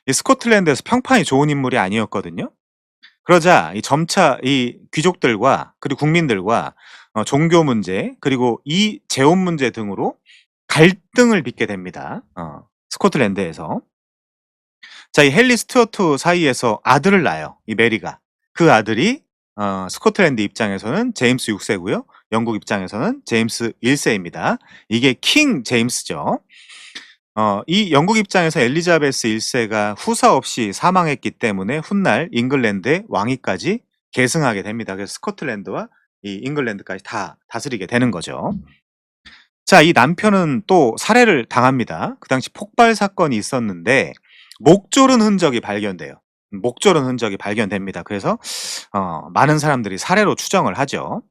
이 스코틀랜드에서 평판이 좋은 인물이 아니었거든요. 그러자 이 점차 이 귀족들과 그리고 국민들과 종교 문제 그리고 이 재혼 문제 등으로 갈등을 빚게 됩니다. 스코틀랜드에서. 자, 이 헨리 스튜어트 사이에서 아들을 낳아요. 이 메리가. 그 아들이 스코틀랜드 입장에서는 제임스 6세고요. 영국 입장에서는 제임스 1세입니다. 이게 킹 제임스죠. 이 영국 입장에서 엘리자베스 1세가 후사 없이 사망했기 때문에 훗날 잉글랜드의 왕위까지 계승하게 됩니다. 그래서 스코틀랜드와 이 잉글랜드까지 다 다스리게 되는 거죠. 자, 이 남편은 또 살해를 당합니다. 그 당시 폭발 사건이 있었는데 목 조른 흔적이 발견돼요. 목 조른 흔적이 발견됩니다. 그래서 많은 사람들이 살해로 추정을 하죠.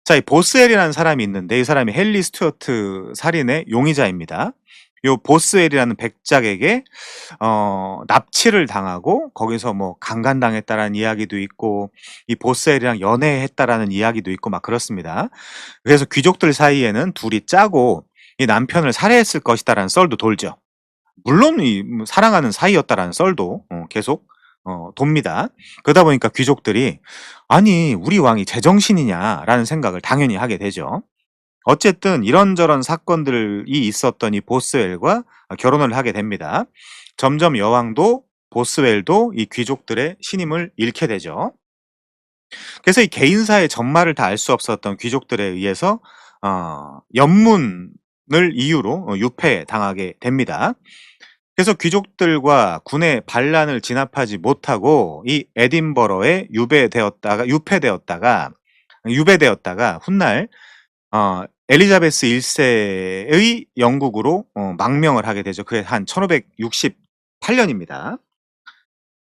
자, 이 보스웰이라는 사람이 있는데 이 사람이 헨리 스튜어트 살인의 용의자입니다. 요 보스웰이라는 백작에게 납치를 당하고 거기서 뭐 강간당했다라는 이야기도 있고 이 보스웰이랑 연애했다라는 이야기도 있고 막 그렇습니다. 그래서 귀족들 사이에는 둘이 짜고 이 남편을 살해했을 것이다라는 썰도 돌죠. 물론 이 사랑하는 사이였다라는 썰도 계속 돕니다. 그러다 보니까 귀족들이 '아니 우리 왕이 제정신이냐.'라는 생각을 당연히 하게 되죠. 어쨌든 이런저런 사건들이 있었던 이 보스웰과 결혼을 하게 됩니다. 점점 여왕도 보스웰도 이 귀족들의 신임을 잃게 되죠. 그래서 이 개인사의 전말을 다 알 수 없었던 귀족들에 의해서 연문을 이유로 유폐당하게 됩니다. 그래서 귀족들과 군의 반란을 진압하지 못하고 이 에딘버러에 유배되었다가 훗날 엘리자베스 1세의 영국으로 망명을 하게 되죠. 그게 한 1568년입니다.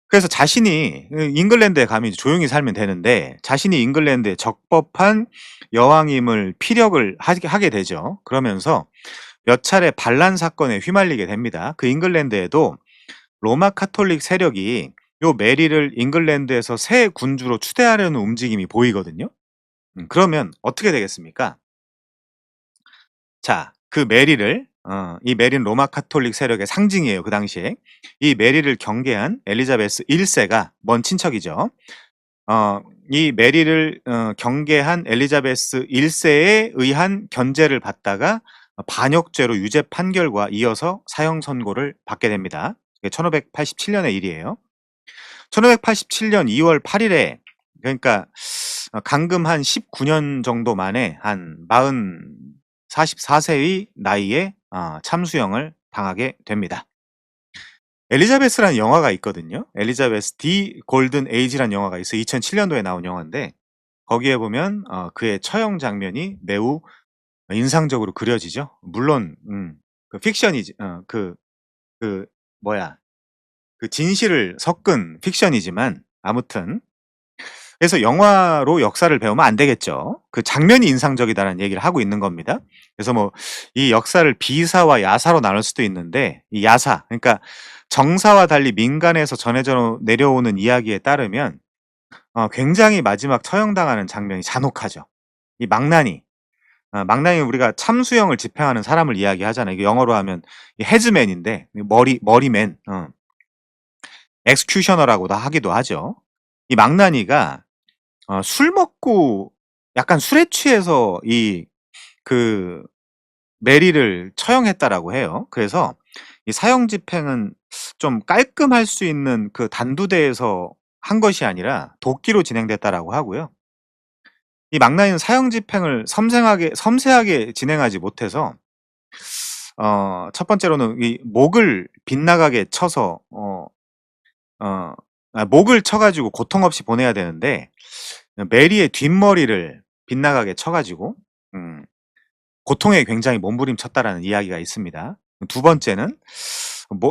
그래서 자신이 잉글랜드에 가면 이제 조용히 살면 되는데 자신이 잉글랜드에 적법한 여왕임을 피력을 하게 되죠. 그러면서 몇 차례 반란 사건에 휘말리게 됩니다. 그 잉글랜드에도 로마 카톨릭 세력이 요 메리를 잉글랜드에서 새 군주로 추대하려는 움직임이 보이거든요. 그러면 어떻게 되겠습니까? 자, 그 메리를 이 메리는 로마 카톨릭 세력의 상징이에요, 그 당시에. 이 메리를 경계한 엘리자베스 1세가 먼 친척이죠. 이 메리를 경계한 엘리자베스 1세에 의한 견제를 받다가 반역죄로 유죄 판결과 이어서 사형 선고를 받게 됩니다. 이게 1587년의 일이에요. 1587년 2월 8일에, 그러니까 강금 한 19년 정도 만에 한 44세의 나이에 참수형을 당하게 됩니다. 엘리자베스라는 영화가 있거든요. 엘리자베스 디 골든 에이지라는 영화가 있어요. 2007년도에 나온 영화인데, 거기에 보면 그의 처형 장면이 매우 인상적으로 그려지죠. 물론 그 픽션이지, 그 뭐야, 그 진실을 섞은 픽션이지만 아무튼, 그래서 영화로 역사를 배우면 안 되겠죠. 그 장면이 인상적이다라는 얘기를 하고 있는 겁니다. 그래서 뭐 이 역사를 비사와 야사로 나눌 수도 있는데, 이 야사, 그러니까 정사와 달리 민간에서 전해져 내려오는 이야기에 따르면 굉장히 마지막 처형당하는 장면이 잔혹하죠. 이 망나니, 망나니는 우리가 참수형을 집행하는 사람을 이야기하잖아요. 이게 영어로 하면 이 헤즈맨인데, 머리맨, 엑스큐셔너라고도 하기도 하죠. 이 망나니가 술 먹고 약간 술에 취해서 그 메리를 처형했다라고 해요. 그래서 이 사형 집행은 좀 깔끔할 수 있는 그 단두대에서 한 것이 아니라 도끼로 진행됐다라고 하고요. 이 망나니는 사형 집행을 섬세하게 진행하지 못해서 첫 번째로는 이 목을 빗나가게 쳐서 어 목을 쳐 가지고 고통 없이 보내야 되는데, 메리의 뒷머리를 빗나가게 쳐 가지고 음 고통에 굉장히 몸부림쳤다라는 이야기가 있습니다. 두 번째는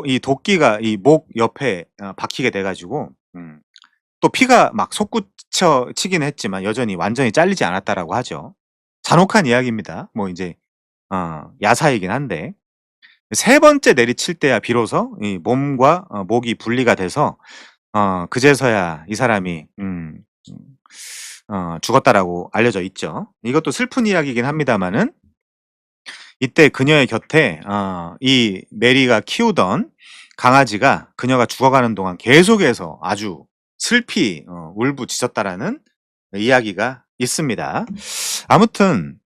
이 도끼가 이 목 옆에 박히게 돼 가지고 또 피가 막 솟구쳐 치긴 했지만 여전히 완전히 잘리지 않았다라고 하죠. 잔혹한 이야기입니다. 뭐 인제 야사이긴 한데, 세 번째 내리칠 때야 비로소 이 몸과 목이 분리가 돼서 그제서야 이 사람이 죽었다라고 알려져 있죠. 이것도 슬픈 이야기이긴 합니다마는, 이때 그녀의 곁에 이 메리가 키우던 강아지가 그녀가 죽어가는 동안 계속해서 아주 슬피 울부짖었다라는 이야기가 있습니다. 아무튼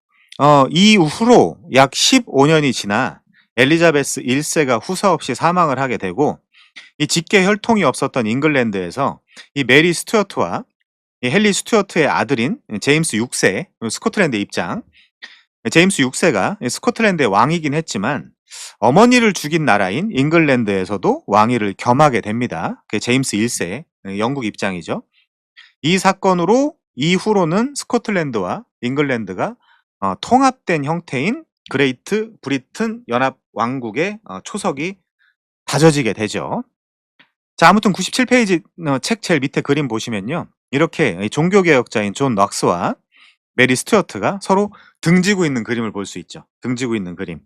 이후로 약 15년이 지나 엘리자베스 1세가 후사 없이 사망을 하게 되고, 이 직계 혈통이 없었던 잉글랜드에서 이 메리 스튜어트와 이 헨리 스튜어트의 아들인 제임스 6세, 스코틀랜드 입장, 제임스 6세가 스코틀랜드의 왕이긴 했지만 어머니를 죽인 나라인 잉글랜드에서도 왕위를 겸하게 됩니다. 그게 제임스 1세, 영국 입장이죠. 이 사건으로 이후로는 스코틀랜드와 잉글랜드가 통합된 형태인 그레이트 브리튼 연합 왕국의 초석이 다져지게 되죠. 자, 아무튼 97페이지 책 제일 밑에 그림 보시면요, 이렇게 종교개혁자인 존 넉스와 메리 스튜어트가 서로 등지고 있는 그림을 볼 수 있죠. 등지고 있는 그림.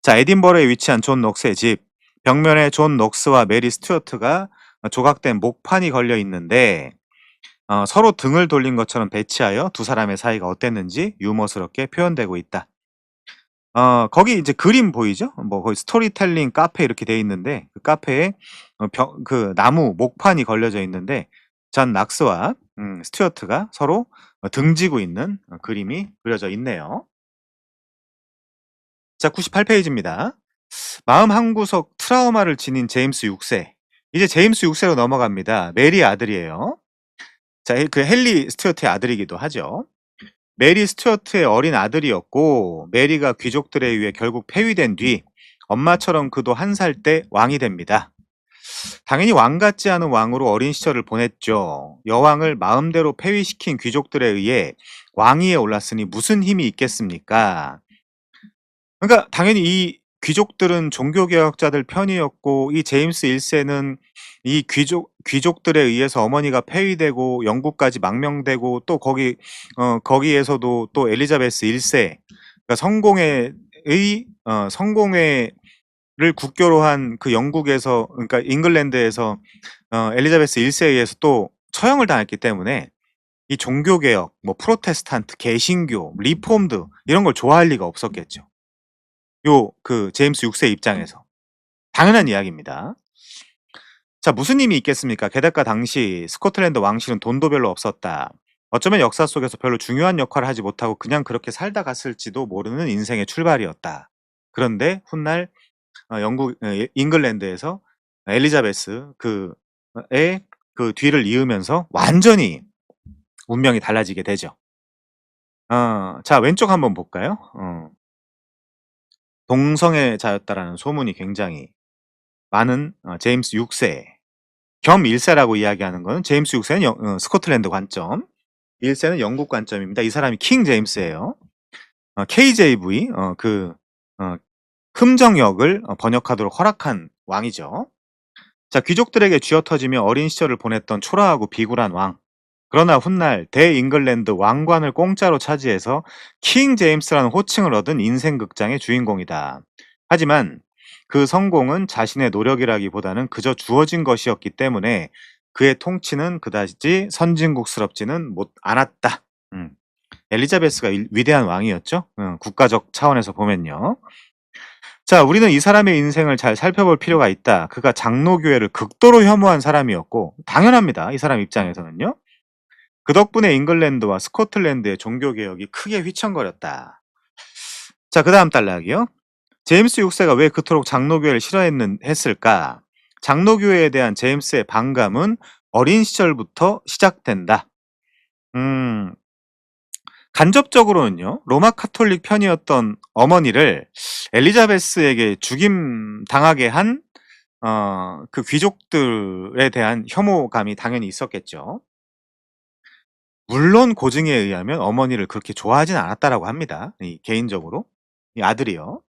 자, 에딘버러에 위치한 존 넉스의 집. 벽면에 존 넉스와 메리 스튜어트가 조각된 목판이 걸려 있는데, 서로 등을 돌린 것처럼 배치하여 두 사람의 사이가 어땠는지 유머스럽게 표현되고 있다. 거기 이제 그림 보이죠? 뭐 거기 스토리텔링 카페 이렇게 돼 있는데, 그 카페에 그 나무 목판이 걸려져 있는데, 존 넉스와 스튜어트가 서로 등지고 있는 그림이 그려져 있네요. 자, 98페이지입니다. 마음 한구석 트라우마를 지닌 제임스 6세. 이제 제임스 6세로 넘어갑니다. 메리의 아들이에요. 자, 그 헨리 스튜어트의 아들이기도 하죠. 메리 스튜어트의 어린 아들이었고, 메리가 귀족들에 의해 결국 폐위된 뒤 엄마처럼 그도 1살 때 왕이 됩니다. 당연히 왕 같지 않은 왕으로 어린 시절을 보냈죠. 여왕을 마음대로 폐위시킨 귀족들에 의해 왕위에 올랐으니 무슨 힘이 있겠습니까? 그러니까 당연히 이 귀족들은 종교개혁자들 편이었고, 이 제임스 1세는 이 귀족들에 의해서 어머니가 폐위되고 영국까지 망명되고, 또 거기에서도 또 엘리자베스 1세, 그러니까 성공회를 국교로 한 그 영국에서, 그러니까 잉글랜드에서 엘리자베스 1세에 의해서 또 처형을 당했기 때문에 이 종교개혁, 뭐 프로테스탄트, 개신교, 리폼드 이런 걸 좋아할 리가 없었겠죠. 그 제임스 6세 입장에서. 당연한 이야기입니다. 자, 무슨 힘이 있겠습니까? 게다가 당시 스코틀랜드 왕실은 돈도 별로 없었다. 어쩌면 역사 속에서 별로 중요한 역할을 하지 못하고 그냥 그렇게 살다 갔을지도 모르는 인생의 출발이었다. 그런데 훗날 잉글랜드에서 엘리자베스 의 그 뒤를 이으면서 완전히 운명이 달라지게 되죠. 자 왼쪽 한번 볼까요? 동성애 자였다라는 소문이 굉장히 많은 제임스 6 세 겸 1 세라고 이야기하는 거는 제임스 6 세는 스코틀랜드 관점, 1 세는 영국 관점입니다. 이 사람이 킹 제임스예요. KJV 어 흠정역을 번역하도록 허락한 왕이죠. 자 귀족들에게 쥐어터지며 어린 시절을 보냈던 초라하고 비굴한 왕. 그러나 훗날 대잉글랜드 왕관을 공짜로 차지해서 킹 제임스라는 호칭을 얻은 인생 극장의 주인공이다. 하지만 그 성공은 자신의 노력이라기보다는 그저 주어진 것이었기 때문에 그의 통치는 그다지 선진국스럽지는 못 않았다. 엘리자베스가 위대한 왕이었죠. 국가적 차원에서 보면요. 자, 우리는 이 사람의 인생을 잘 살펴볼 필요가 있다. 그가 장로교회를 극도로 혐오한 사람이었고, 당연합니다. 이 사람 입장에서는요. 그 덕분에 잉글랜드와 스코틀랜드의 종교개혁이 크게 휘청거렸다. 자, 그 다음 단락이요. 제임스 6세가 왜 그토록 장로교회를 싫어했을까? 장로교회에 대한 제임스의 반감은 어린 시절부터 시작된다. 간접적으로는요. 로마 카톨릭 편이었던 어머니를 엘리자베스에게 죽임 당하게 한 그 귀족들에 대한 혐오감이 당연히 있었겠죠. 물론 고증에 의하면 어머니를 그렇게 좋아하진 않았다라고 합니다. 이 개인적으로. 이 아들이요.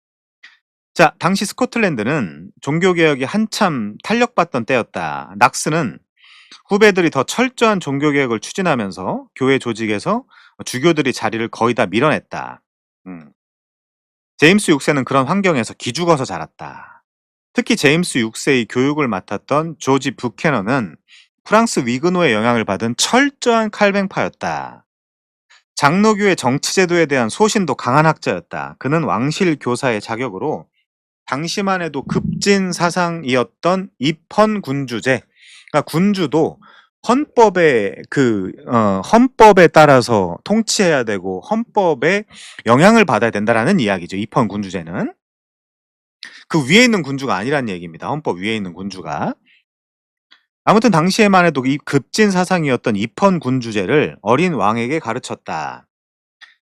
자, 당시 스코틀랜드는 종교개혁이 한참 탄력받던 때였다. 낙스는 후배들이 더 철저한 종교개혁을 추진하면서 교회 조직에서 주교들이 자리를 거의 다 밀어냈다. 음. 제임스 6세는 그런 환경에서 기죽어서 자랐다. 특히 제임스 6세의 교육을 맡았던 조지 부캐넌은 프랑스 위그노의 영향을 받은 철저한 칼뱅파였다. 장로교의 정치제도에 대한 소신도 강한 학자였다. 그는 왕실 교사의 자격으로 당시만 해도 급진 사상이었던 입헌 군주제, 그러니까 군주도 헌법에 따라서 통치해야 되고 헌법에 영향을 받아야 된다라는 이야기죠. 입헌 군주제는 그 위에 있는 군주가 아니란 얘기입니다. 헌법 위에 있는 군주가. 아무튼 당시에만 해도 이 급진 사상이었던 입헌 군주제를 어린 왕에게 가르쳤다.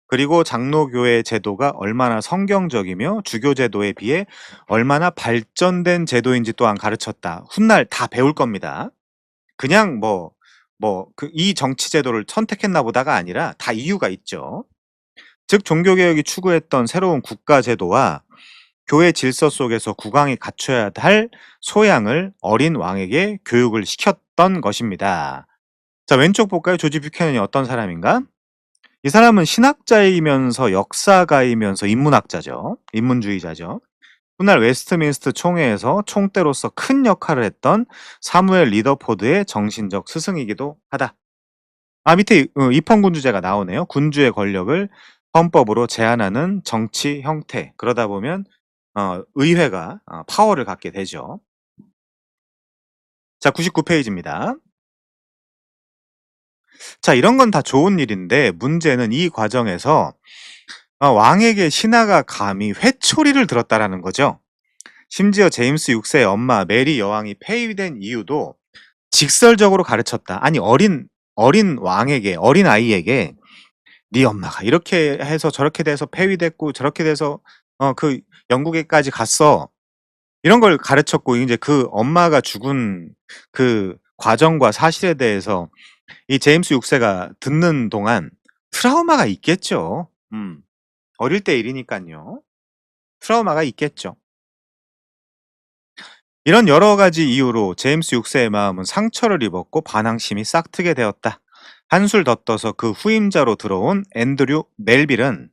그리고 장로교회 제도가 얼마나 성경적이며 주교 제도에 비해 얼마나 발전된 제도인지 또한 가르쳤다. 훗날 다 배울 겁니다. 그냥 이 정치 제도를 선택했나 보다가 아니라 다 이유가 있죠. 즉 종교개혁이 추구했던 새로운 국가 제도와 교회 질서 속에서 국왕이 갖춰야 할 소양을 어린 왕에게 교육을 시켰던 것입니다. 자, 왼쪽 볼까요? 조지 뷰캐넌이 어떤 사람인가? 이 사람은 신학자이면서 역사가이면서 인문학자죠. 인문주의자죠. 훗날 웨스트민스터 총회에서 총대로서 큰 역할을 했던 사무엘 리더포드의 정신적 스승이기도 하다. 밑에 입헌군주제가 나오네요. 군주의 권력을 헌법으로 제한하는 정치 형태. 그러다 보면 의회가 파워를 갖게 되죠. 자, 99페이지입니다. 자, 이런 건 다 좋은 일인데 문제는 이 과정에서 왕에게 신하가 감히 회초리를 들었다라는 거죠. 심지어 제임스 6세의 엄마 메리 여왕이 폐위된 이유도 직설적으로 가르쳤다. 아니 어린 왕에게, 어린 아이에게 네 엄마가 이렇게 해서 저렇게 돼서 폐위됐고 저렇게 돼서 그 영국에까지 갔어. 이런 걸 가르쳤고 이제 그 엄마가 죽은 그 과정과 사실에 대해서 이 제임스 6세가 듣는 동안 트라우마가 있겠죠. 어릴 때 일이니깐요. 트라우마가 있겠죠. 이런 여러 가지 이유로 제임스 6세의 마음은 상처를 입었고 반항심이 싹트게 되었다. 한술 더 떠서 그 후임자로 들어온 앤드류 멜빌은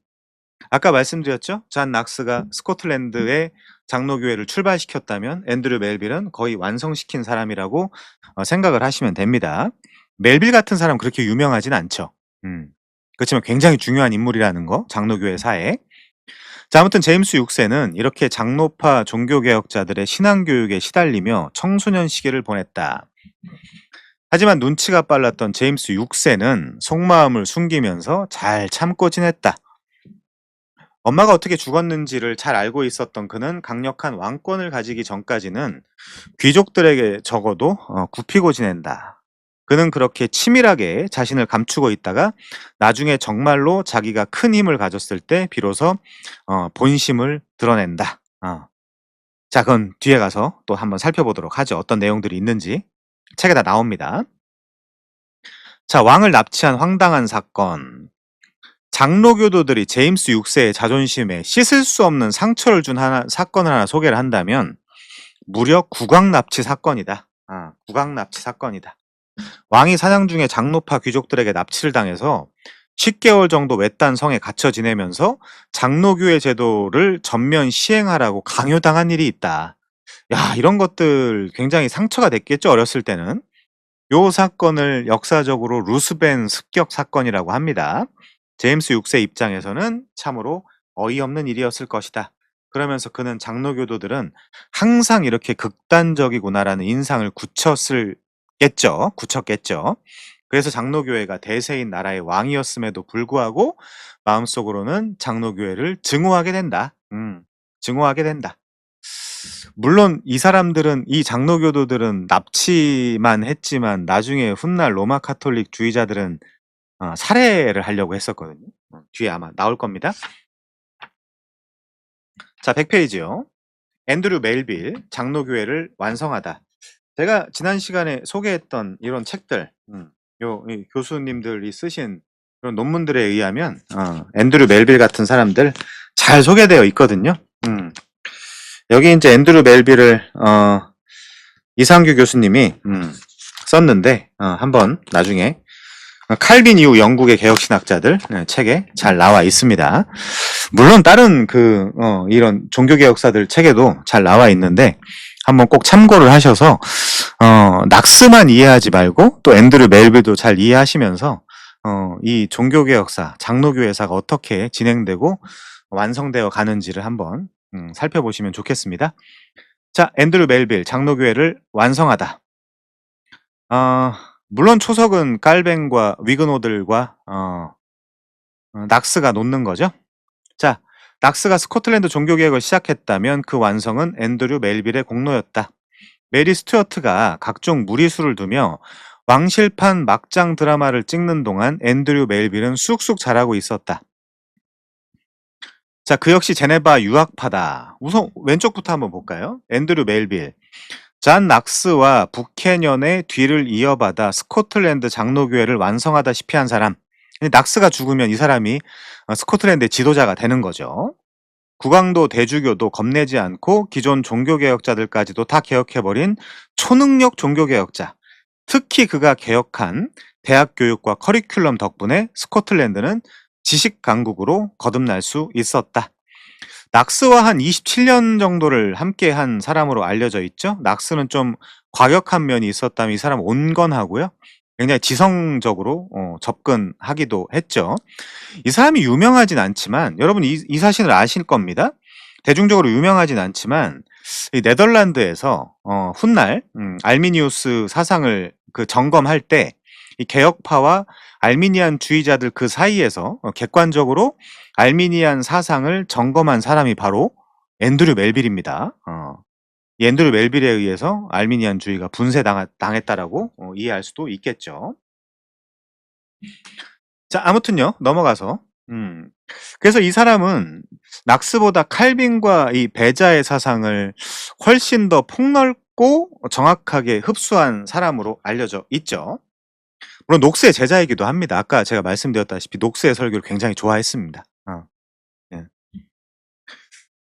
아까 말씀드렸죠? 잔 낙스가 스코틀랜드의 장로교회를 출발시켰다면 앤드류 멜빌은 거의 완성시킨 사람이라고 생각을 하시면 됩니다. 멜빌 같은 사람 그렇게 유명하진 않죠. 그렇지만 굉장히 중요한 인물이라는 거, 장로교회 사에. 자, 아무튼 제임스 6세는 이렇게 장로파 종교개혁자들의 신앙교육에 시달리며 청소년 시기를 보냈다. 하지만 눈치가 빨랐던 제임스 6세는 속마음을 숨기면서 잘 참고 지냈다. 엄마가 어떻게 죽었는지를 잘 알고 있었던 그는 강력한 왕권을 가지기 전까지는 귀족들에게 적어도 굽히고 지낸다. 그는 그렇게 치밀하게 자신을 감추고 있다가 나중에 정말로 자기가 큰 힘을 가졌을 때 비로소 본심을 드러낸다. 자, 그건 뒤에 가서 또 한번 살펴보도록 하죠. 어떤 내용들이 있는지 책에 다 나옵니다. 자, 왕을 납치한 황당한 사건. 장로교도들이 제임스 6세의 자존심에 씻을 수 없는 상처를 준 사건을 하나 소개를 한다면 무려 국왕납치 사건이다. 국왕납치 사건이다. 왕이 사냥 중에 장로파 귀족들에게 납치를 당해서 10개월 정도 외딴 성에 갇혀 지내면서 장로교회 제도를 전면 시행하라고 강요당한 일이 있다. 야, 이런 것들 굉장히 상처가 됐겠죠, 어렸을 때는. 요 사건을 역사적으로 루스벤 습격 사건이라고 합니다. 제임스 6세 입장에서는 참으로 어이없는 일이었을 것이다. 그러면서 그는 장로교도들은 항상 이렇게 극단적이구나라는 인상을 굳혔겠죠. 그래서 장로교회가 대세인 나라의 왕이었음에도 불구하고 마음속으로는 장로교회를 증오하게 된다. 증오하게 된다. 물론 이 사람들은, 이 장로교도들은 납치만 했지만 나중에 훗날 로마 카톨릭 주의자들은 살해를 하려고 했었거든요. 뒤에 아마 나올 겁니다. 자, 100페이지요. 앤드류 멜빌, 장로교회를 완성하다. 제가 지난 시간에 소개했던 이런 책들, 이 교수님들이 쓰신 그런 논문들에 의하면 앤드류 멜빌 같은 사람들 잘 소개되어 있거든요. 여기 이제 앤드류 멜빌을 이상규 교수님이 썼는데 한번 나중에 칼빈 이후 영국의 개혁신학자들 책에 잘 나와 있습니다. 물론 다른 이런 종교개혁사들 책에도 잘 나와 있는데 한번 꼭 참고를 하셔서 낙스만 이해하지 말고 또 앤드류 멜빌도 잘 이해하시면서 이 종교개혁사, 장로교회사가 어떻게 진행되고 완성되어 가는지를 한번 살펴보시면 좋겠습니다. 자, 앤드류 멜빌, 장로교회를 완성하다. 물론 초석은 깔뱅과 위그노들과 낙스가 놓는 거죠. 자, 낙스가 스코틀랜드 종교개혁을 시작했다면 그 완성은 앤드류 멜빌의 공로였다. 메리 스튜어트가 각종 무리수를 두며 왕실판 막장 드라마를 찍는 동안 앤드류 멜빌은 쑥쑥 자라고 있었다. 자, 그 역시 제네바 유학파다. 우선 왼쪽부터 한번 볼까요? 앤드류 멜빌. 잔 낙스와 부캐년의 뒤를 이어받아 스코틀랜드 장로교회를 완성하다시피 한 사람. 낙스가 죽으면 이 사람이 스코틀랜드의 지도자가 되는 거죠. 국왕도 대주교도 겁내지 않고 기존 종교개혁자들까지도 다 개혁해버린 초능력 종교개혁자. 특히 그가 개혁한 대학 교육과 커리큘럼 덕분에 스코틀랜드는 지식 강국으로 거듭날 수 있었다. 낙스와 한 27년 정도를 함께 한 사람으로 알려져 있죠. 낙스는 좀 과격한 면이 있었다면 이 사람은 온건하고요. 굉장히 지성적으로 접근하기도 했죠. 이 사람이 유명하진 않지만 여러분 이 사실을 아실 겁니다. 대중적으로 유명하진 않지만 이 네덜란드에서 훗날 알미니우스 사상을 점검할 때 이 개혁파와 알미니안 주의자들 그 사이에서 객관적으로 알미니안 사상을 점검한 사람이 바로 앤드류 멜빌입니다. 이 앤드류 멜빌에 의해서 알미니안주의가 분쇄당했다라고 이해할 수도 있겠죠. 자, 아무튼요, 넘어가서 그래서 이 사람은 낙스보다 칼빈과 이 베자의 사상을 훨씬 더 폭넓고 정확하게 흡수한 사람으로 알려져 있죠. 물론 녹스의 제자이기도 합니다. 아까 제가 말씀드렸다시피 녹스의 설교를 굉장히 좋아했습니다. 예.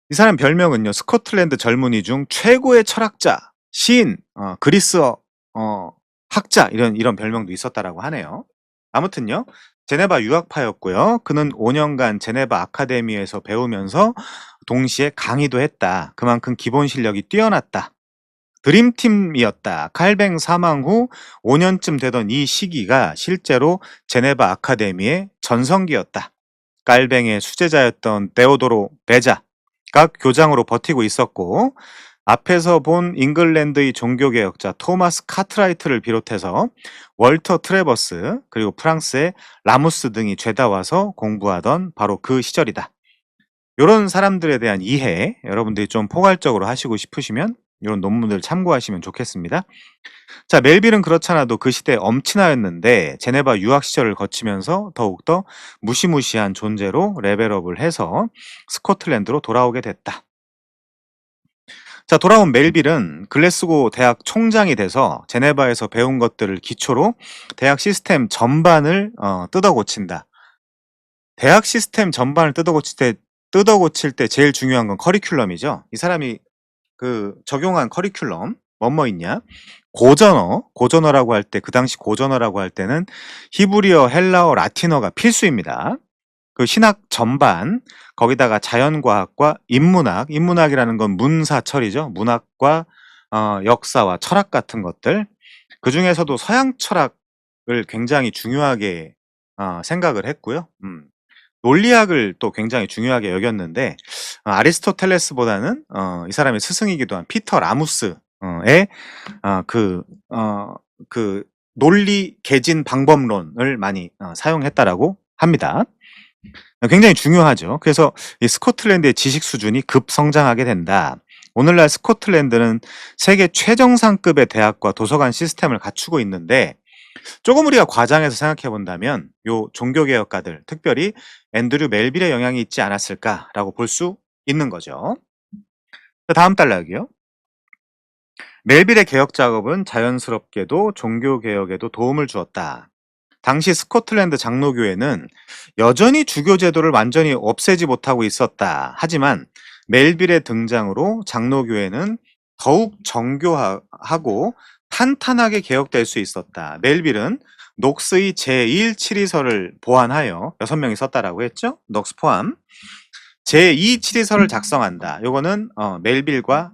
이 사람 별명은요, 스코틀랜드 젊은이 중 최고의 철학자, 시인, 그리스어 학자, 이런 별명도 있었다라고 하네요. 아무튼요, 제네바 유학파였고요. 그는 5년간 제네바 아카데미에서 배우면서 동시에 강의도 했다. 그만큼 기본 실력이 뛰어났다. 드림팀이었다. 칼뱅 사망 후 5년쯤 되던 이 시기가 실제로 제네바 아카데미의 전성기였다. 칼뱅의 수제자였던 데오도로 베자가 교장으로 버티고 있었고, 앞에서 본 잉글랜드의 종교개혁자 토마스 카트라이트를 비롯해서 월터 트레버스, 그리고 프랑스의 라무스 등이 죄다 와서 공부하던 바로 그 시절이다. 이런 사람들에 대한 이해 여러분들이 좀 포괄적으로 하시고 싶으시면 이런 논문들 참고하시면 좋겠습니다. 자, 멜빌은 그렇잖아도 그 시대에 엄친아였는데 제네바 유학 시절을 거치면서 더욱더 무시무시한 존재로 레벨업을 해서 스코틀랜드로 돌아오게 됐다. 자, 돌아온 멜빌은 글래스고 대학 총장이 돼서 제네바에서 배운 것들을 기초로 대학 시스템 전반을 뜯어 고친다. 대학 시스템 전반을 뜯어 고칠 때 제일 중요한 건 커리큘럼이죠. 이 사람이 그 적용한 커리큘럼 뭐뭐 있냐? 고전어라고 할 때 그 당시 고전어라고 할 때는 히브리어, 헬라어, 라틴어가 필수입니다. 그 신학 전반 거기다가 자연과학과 인문학이라는 건 문사철이죠. 문학과 역사와 철학 같은 것들. 그중에서도 서양 철학을 굉장히 중요하게 생각을 했고요. 논리학을 또 굉장히 중요하게 여겼는데 아리스토텔레스보다는 이 사람의 스승이기도 한 피터 라무스의 그 그 논리 계진 방법론을 많이 사용했다라고 합니다. 굉장히 중요하죠. 그래서 이 스코틀랜드의 지식 수준이 급성장하게 된다. 오늘날 스코틀랜드는 세계 최정상급의 대학과 도서관 시스템을 갖추고 있는데 조금 우리가 과장해서 생각해 본다면 요 종교개혁가들, 특별히 앤드류 멜빌의 영향이 있지 않았을까라고 볼 수 있는 거죠. 다음 단락이요. 멜빌의 개혁 작업은 자연스럽게도 종교개혁에도 도움을 주었다. 당시 스코틀랜드 장로교회는 여전히 주교 제도를 완전히 없애지 못하고 있었다. 하지만 멜빌의 등장으로 장로교회는 더욱 정교하고 탄탄하게 개혁될 수 있었다. 멜빌은 녹스의 제1 치리서를 보완하여 6명이 썼다라고 했죠? 녹스 포함. 제2 치리서를 작성한다. 요거는 멜빌과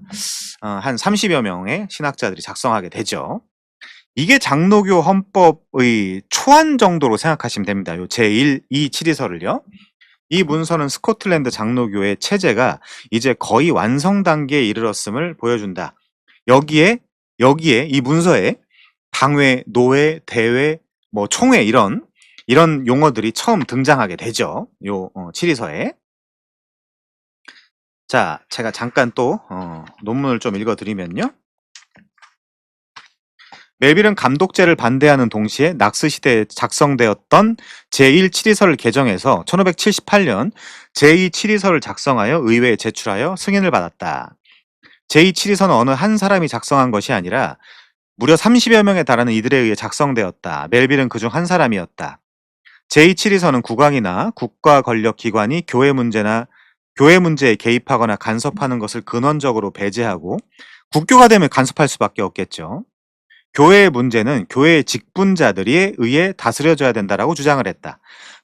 한 30여 명의 신학자들이 작성하게 되죠. 이게 장로교 헌법의 초안 정도로 생각하시면 됩니다. 요 제1, 2 치리서를요. 이 문서는 스코틀랜드 장로교의 체제가 이제 거의 완성 단계에 이르렀음을 보여준다. 여기에 이 문서에 당회, 노회, 대회, 뭐 총회 이런 용어들이 처음 등장하게 되죠. 요 치리서에. 자, 제가 잠깐 또 논문을 좀 읽어드리면요. 멜빌은 감독제를 반대하는 동시에 낙스 시대에 작성되었던 제1 치리서를 개정해서 1578년 제2 치리서를 작성하여 의회에 제출하여 승인을 받았다. 제2 치리서는 어느 한 사람이 작성한 것이 아니라 무려 30여 명에 달하는 이들에 의해 작성되었다. 멜빌은 그중 한 사람이었다. 제2 치리서는 국왕이나 국가 권력 기관이 교회 문제에 개입하거나 간섭하는 것을 근원적으로 배제하고 국교가 되면 간섭할 수밖에 없겠죠. 교회의 문제는 교회의 직분자들에 의해 다스려져야 된다라고 주장을 했다.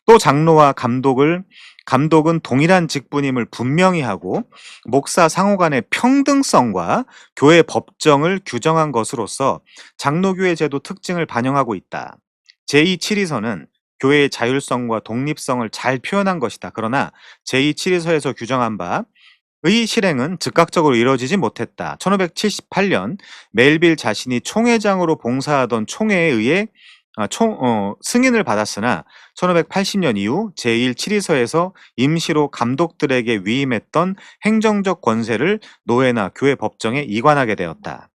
또 장로와 감독은 동일한 직분임을 분명히 하고 목사 상호 간의 평등성과 교회 법정을 규정한 것으로서 장로교회 제도 특징을 반영하고 있다. 제2 치리서는 교회의 자율성과 독립성을 잘 표현한 것이다. 그러나 제2 치리서에서 규정한 바 의 실행은 즉각적으로 이루어지지 못했다. 1578년 멜빌 자신이 총회장으로 봉사하던 총회에 의해 승인을 받았으나 1580년 이후 제1치리서에서 임시로 감독들에게 위임했던 행정적 권세를 노회나 교회 법정에 이관하게 되었다.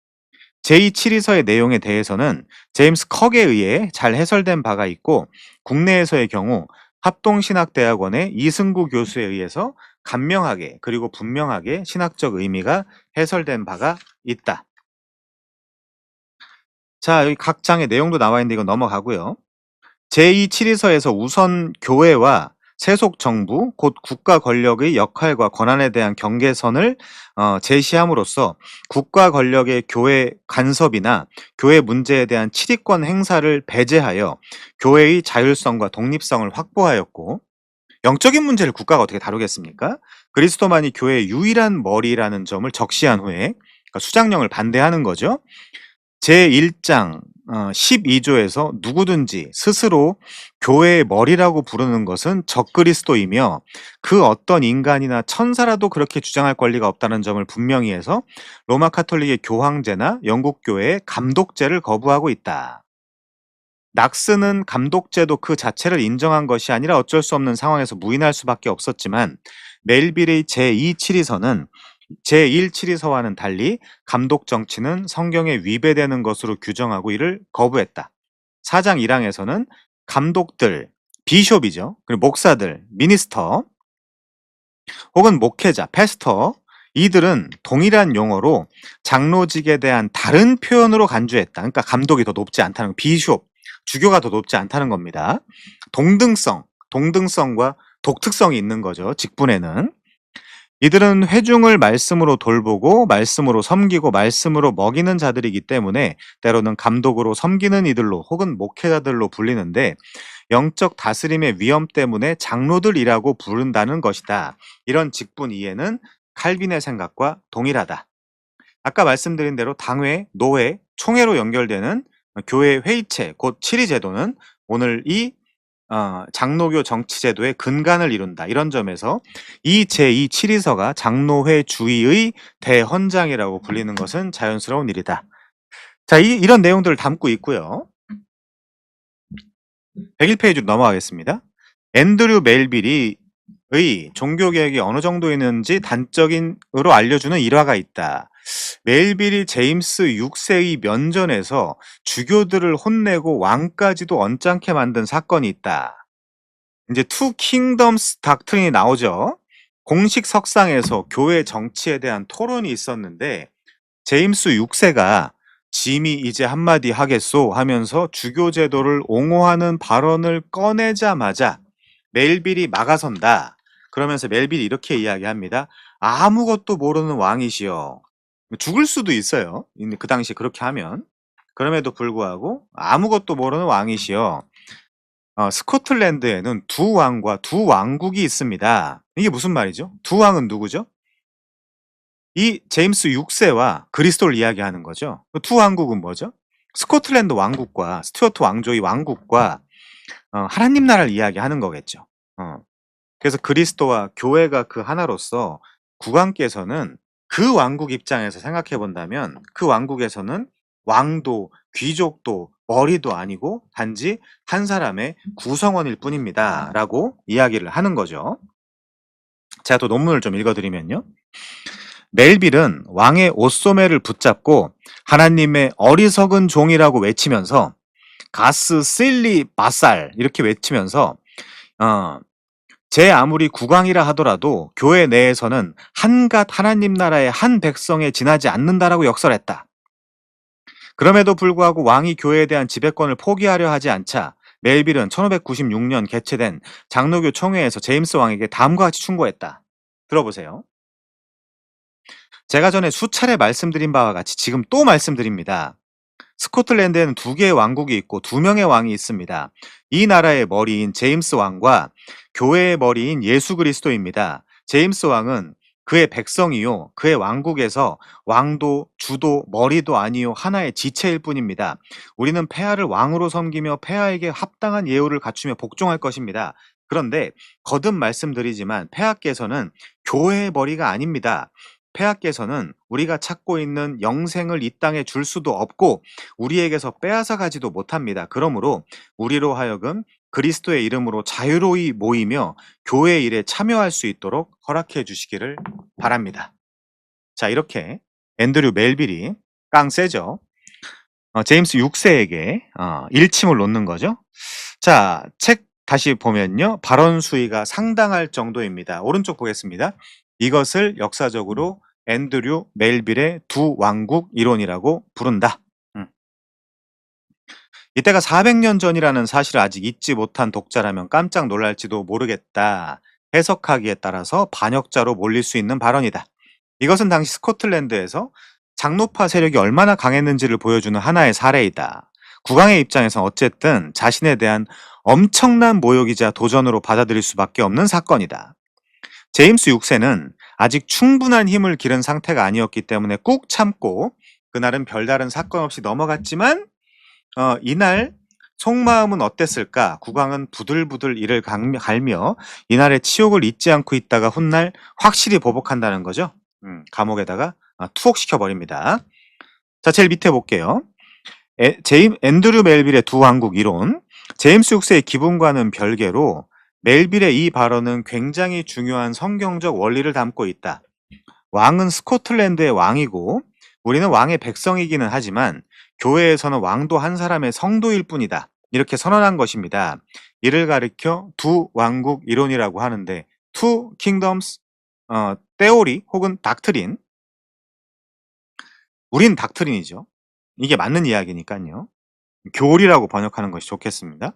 제2치리서의 내용에 대해서는 제임스 컥에 의해 잘 해설된 바가 있고 국내에서의 경우 합동신학대학원의 이승구 교수에 의해서 간명하게 그리고 분명하게 신학적 의미가 해설된 바가 있다. 자, 여기 각 장의 내용도 나와 있는데 이거 넘어가고요. 제2치리서에서 우선 교회와 세속 정부, 곧 국가 권력의 역할과 권한에 대한 경계선을 제시함으로써 국가 권력의 교회 간섭이나 교회 문제에 대한 치리권 행사를 배제하여 교회의 자율성과 독립성을 확보하였고, 영적인 문제를 국가가 어떻게 다루겠습니까? 그리스도만이 교회의 유일한 머리라는 점을 적시한 후에 그러니까 수장령을 반대하는 거죠. 제1장 12조에서 누구든지 스스로 교회의 머리라고 부르는 것은 적그리스도이며 그 어떤 인간이나 천사라도 그렇게 주장할 권리가 없다는 점을 분명히 해서 로마 카톨릭의 교황제나 영국 교회의 감독제를 거부하고 있다. 낙스는 감독제도 그 자체를 인정한 것이 아니라 어쩔 수 없는 상황에서 무인할 수밖에 없었지만 멜빌의 제2치리서는 제1치리서와는 달리 감독 정치는 성경에 위배되는 것으로 규정하고 이를 거부했다. 4장 1항에서는 감독들, 비숍이죠. 그리고 목사들, 미니스터, 혹은 목회자, 패스터, 이들은 동일한 용어로 장로직에 대한 다른 표현으로 간주했다. 그러니까 감독이 더 높지 않다는 거, 비숍, 주교가 더 높지 않다는 겁니다. 동등성과 독특성이 있는 거죠. 직분에는. 이들은 회중을 말씀으로 돌보고 말씀으로 섬기고 말씀으로 먹이는 자들이기 때문에 때로는 감독으로 섬기는 이들로 혹은 목회자들로 불리는데 영적 다스림의 위험 때문에 장로들이라고 부른다는 것이다. 이런 직분 이해는 칼빈의 생각과 동일하다. 아까 말씀드린 대로 당회, 노회, 총회로 연결되는 교회 회의체, 곧 치리제도는 오늘 이 장로교 정치제도의 근간을 이룬다. 이런 점에서 이 제2 치리서가 장로회 주의의 대헌장이라고 불리는 것은 자연스러운 일이다. 자, 이런 내용들을 담고 있고요. 101페이지로 넘어가겠습니다. 앤드류 멜빌이 종교개혁이 어느 정도 있는지 단적인으로 알려주는 일화가 있다. 멜빌이 제임스 6세의 면전에서 주교들을 혼내고 왕까지도 언짢게 만든 사건이 있다. 이제 투 킹덤스 닥트린이 나오죠. 공식 석상에서 교회 정치에 대한 토론이 있었는데 제임스 6세가 짐이 이제 한마디 하겠소 하면서 주교 제도를 옹호하는 발언을 꺼내자마자 멜빌이 막아선다. 그러면서 멜빌이 이렇게 이야기합니다. 아무것도 모르는 왕이시여. 죽을 수도 있어요. 그 당시 그렇게 하면. 그럼에도 불구하고 아무것도 모르는 왕이시여. 스코틀랜드에는 두 왕과 두 왕국이 있습니다. 이게 무슨 말이죠? 두 왕은 누구죠? 이 제임스 6세와 그리스도를 이야기하는 거죠. 두 왕국은 뭐죠? 스코틀랜드 왕국과 스튜어트 왕조의 왕국과 하나님 나라를 이야기하는 거겠죠. 그래서 그리스도와 교회가 그 하나로서 국왕께서는 그 왕국 입장에서 생각해 본다면 그 왕국에서는 왕도 귀족도 머리도 아니고 단지 한 사람의 구성원일 뿐입니다. 라고 이야기를 하는 거죠. 제가 또 논문을 좀 읽어드리면요. 멜빌은 왕의 옷소매를 붙잡고 하나님의 어리석은 종이라고 외치면서 가스 실리 바살 이렇게 외치면서 제 아무리 국왕이라 하더라도 교회 내에서는 한갓 하나님 나라의 한 백성에 지나지 않는다라고 역설했다. 그럼에도 불구하고 왕이 교회에 대한 지배권을 포기하려 하지 않자 멜빌은 1596년 개최된 장로교 총회에서 제임스 왕에게 다음과 같이 충고했다. 들어보세요. 제가 전에 수차례 말씀드린 바와 같이 지금 또 말씀드립니다. 스코틀랜드에는 두 개의 왕국이 있고 두 명의 왕이 있습니다. 이 나라의 머리인 제임스 왕과 교회의 머리인 예수 그리스도입니다. 제임스 왕은 그의 백성이요 그의 왕국에서 왕도 주도 머리도 아니요 하나의 지체일 뿐입니다. 우리는 폐하를 왕으로 섬기며 폐하에게 합당한 예우를 갖추며 복종할 것입니다. 그런데 거듭 말씀드리지만 폐하께서는 교회의 머리가 아닙니다. 폐하께서는 우리가 찾고 있는 영생을 이 땅에 줄 수도 없고 우리에게서 빼앗아 가지도 못합니다. 그러므로 우리로 하여금 그리스도의 이름으로 자유로이 모이며 교회 일에 참여할 수 있도록 허락해 주시기를 바랍니다. 자, 이렇게 앤드류 멜빌이 깡세죠. 제임스 6세에게 일침을 놓는 거죠. 자, 책 다시 보면요. 발언 수위가 상당할 정도입니다. 오른쪽 보겠습니다. 이것을 역사적으로 앤드류 멜빌의 두 왕국 이론이라고 부른다. 이때가 400년 전이라는 사실을 아직 잊지 못한 독자라면 깜짝 놀랄지도 모르겠다. 해석하기에 따라서 반역자로 몰릴 수 있는 발언이다. 이것은 당시 스코틀랜드에서 장로파 세력이 얼마나 강했는지를 보여주는 하나의 사례이다. 국왕의 입장에선 어쨌든 자신에 대한 엄청난 모욕이자 도전으로 받아들일 수밖에 없는 사건이다. 제임스 6세는 아직 충분한 힘을 기른 상태가 아니었기 때문에 꾹 참고 그날은 별다른 사건 없이 넘어갔지만 이날 속마음은 어땠을까? 국왕은 부들부들 이를 갈며 이날의 치욕을 잊지 않고 있다가 훗날 확실히 보복한다는 거죠. 감옥에다가 투옥시켜 버립니다. 자, 제일 밑에 볼게요. 앤드류 멜빌의 두 왕국 이론. 제임스 6세의 기분과는 별개로 멜빌의 이 발언은 굉장히 중요한 성경적 원리를 담고 있다. 왕은 스코틀랜드의 왕이고 우리는 왕의 백성이기는 하지만 교회에서는 왕도 한 사람의 성도일 뿐이다. 이렇게 선언한 것입니다. 이를 가리켜 두 왕국 이론이라고 하는데 two kingdoms theory 혹은 닥트린 우린 닥트린이죠. 이게 맞는 이야기니까요. 교리라고 번역하는 것이 좋겠습니다.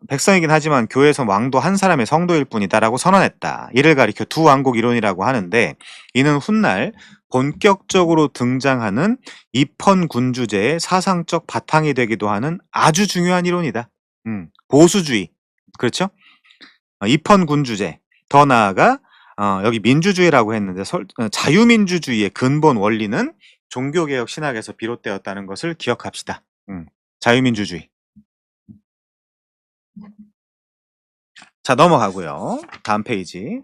백성이긴 하지만 교회에서 왕도 한 사람의 성도일 뿐이다라고 선언했다. 이를 가리켜 두 왕국 이론이라고 하는데 이는 훗날 본격적으로 등장하는 입헌군주제의 사상적 바탕이 되기도 하는 아주 중요한 이론이다. 보수주의. 그렇죠? 입헌군주제. 더 나아가 여기 민주주의라고 했는데 자유민주주의의 근본 원리는 종교개혁 신학에서 비롯되었다는 것을 기억합시다. 자유민주주의. 자, 넘어가고요. 다음 페이지.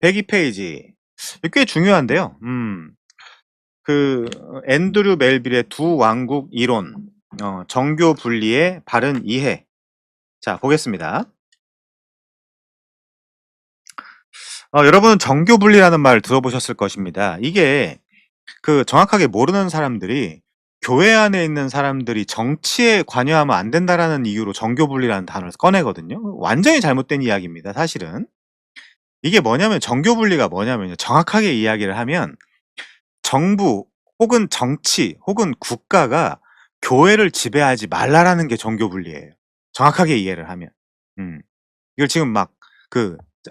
102페이지. 꽤 중요한데요. 앤드류 멜빌의 두 왕국 이론, 정교 분리의 바른 이해. 자, 보겠습니다. 여러분은 정교 분리라는 말 들어보셨을 것입니다. 이게 정확하게 모르는 사람들이 교회 안에 있는 사람들이 정치에 관여하면 안 된다라는 이유로 정교 분리라는 단어를 꺼내거든요. 완전히 잘못된 이야기입니다, 사실은. 이게 뭐냐면 정교 분리가 뭐냐면요. 정확하게 이야기를 하면 정부 혹은 정치 혹은 국가가 교회를 지배하지 말라라는 게 정교 분리예요. 정확하게 이해를 하면. 이걸 지금 막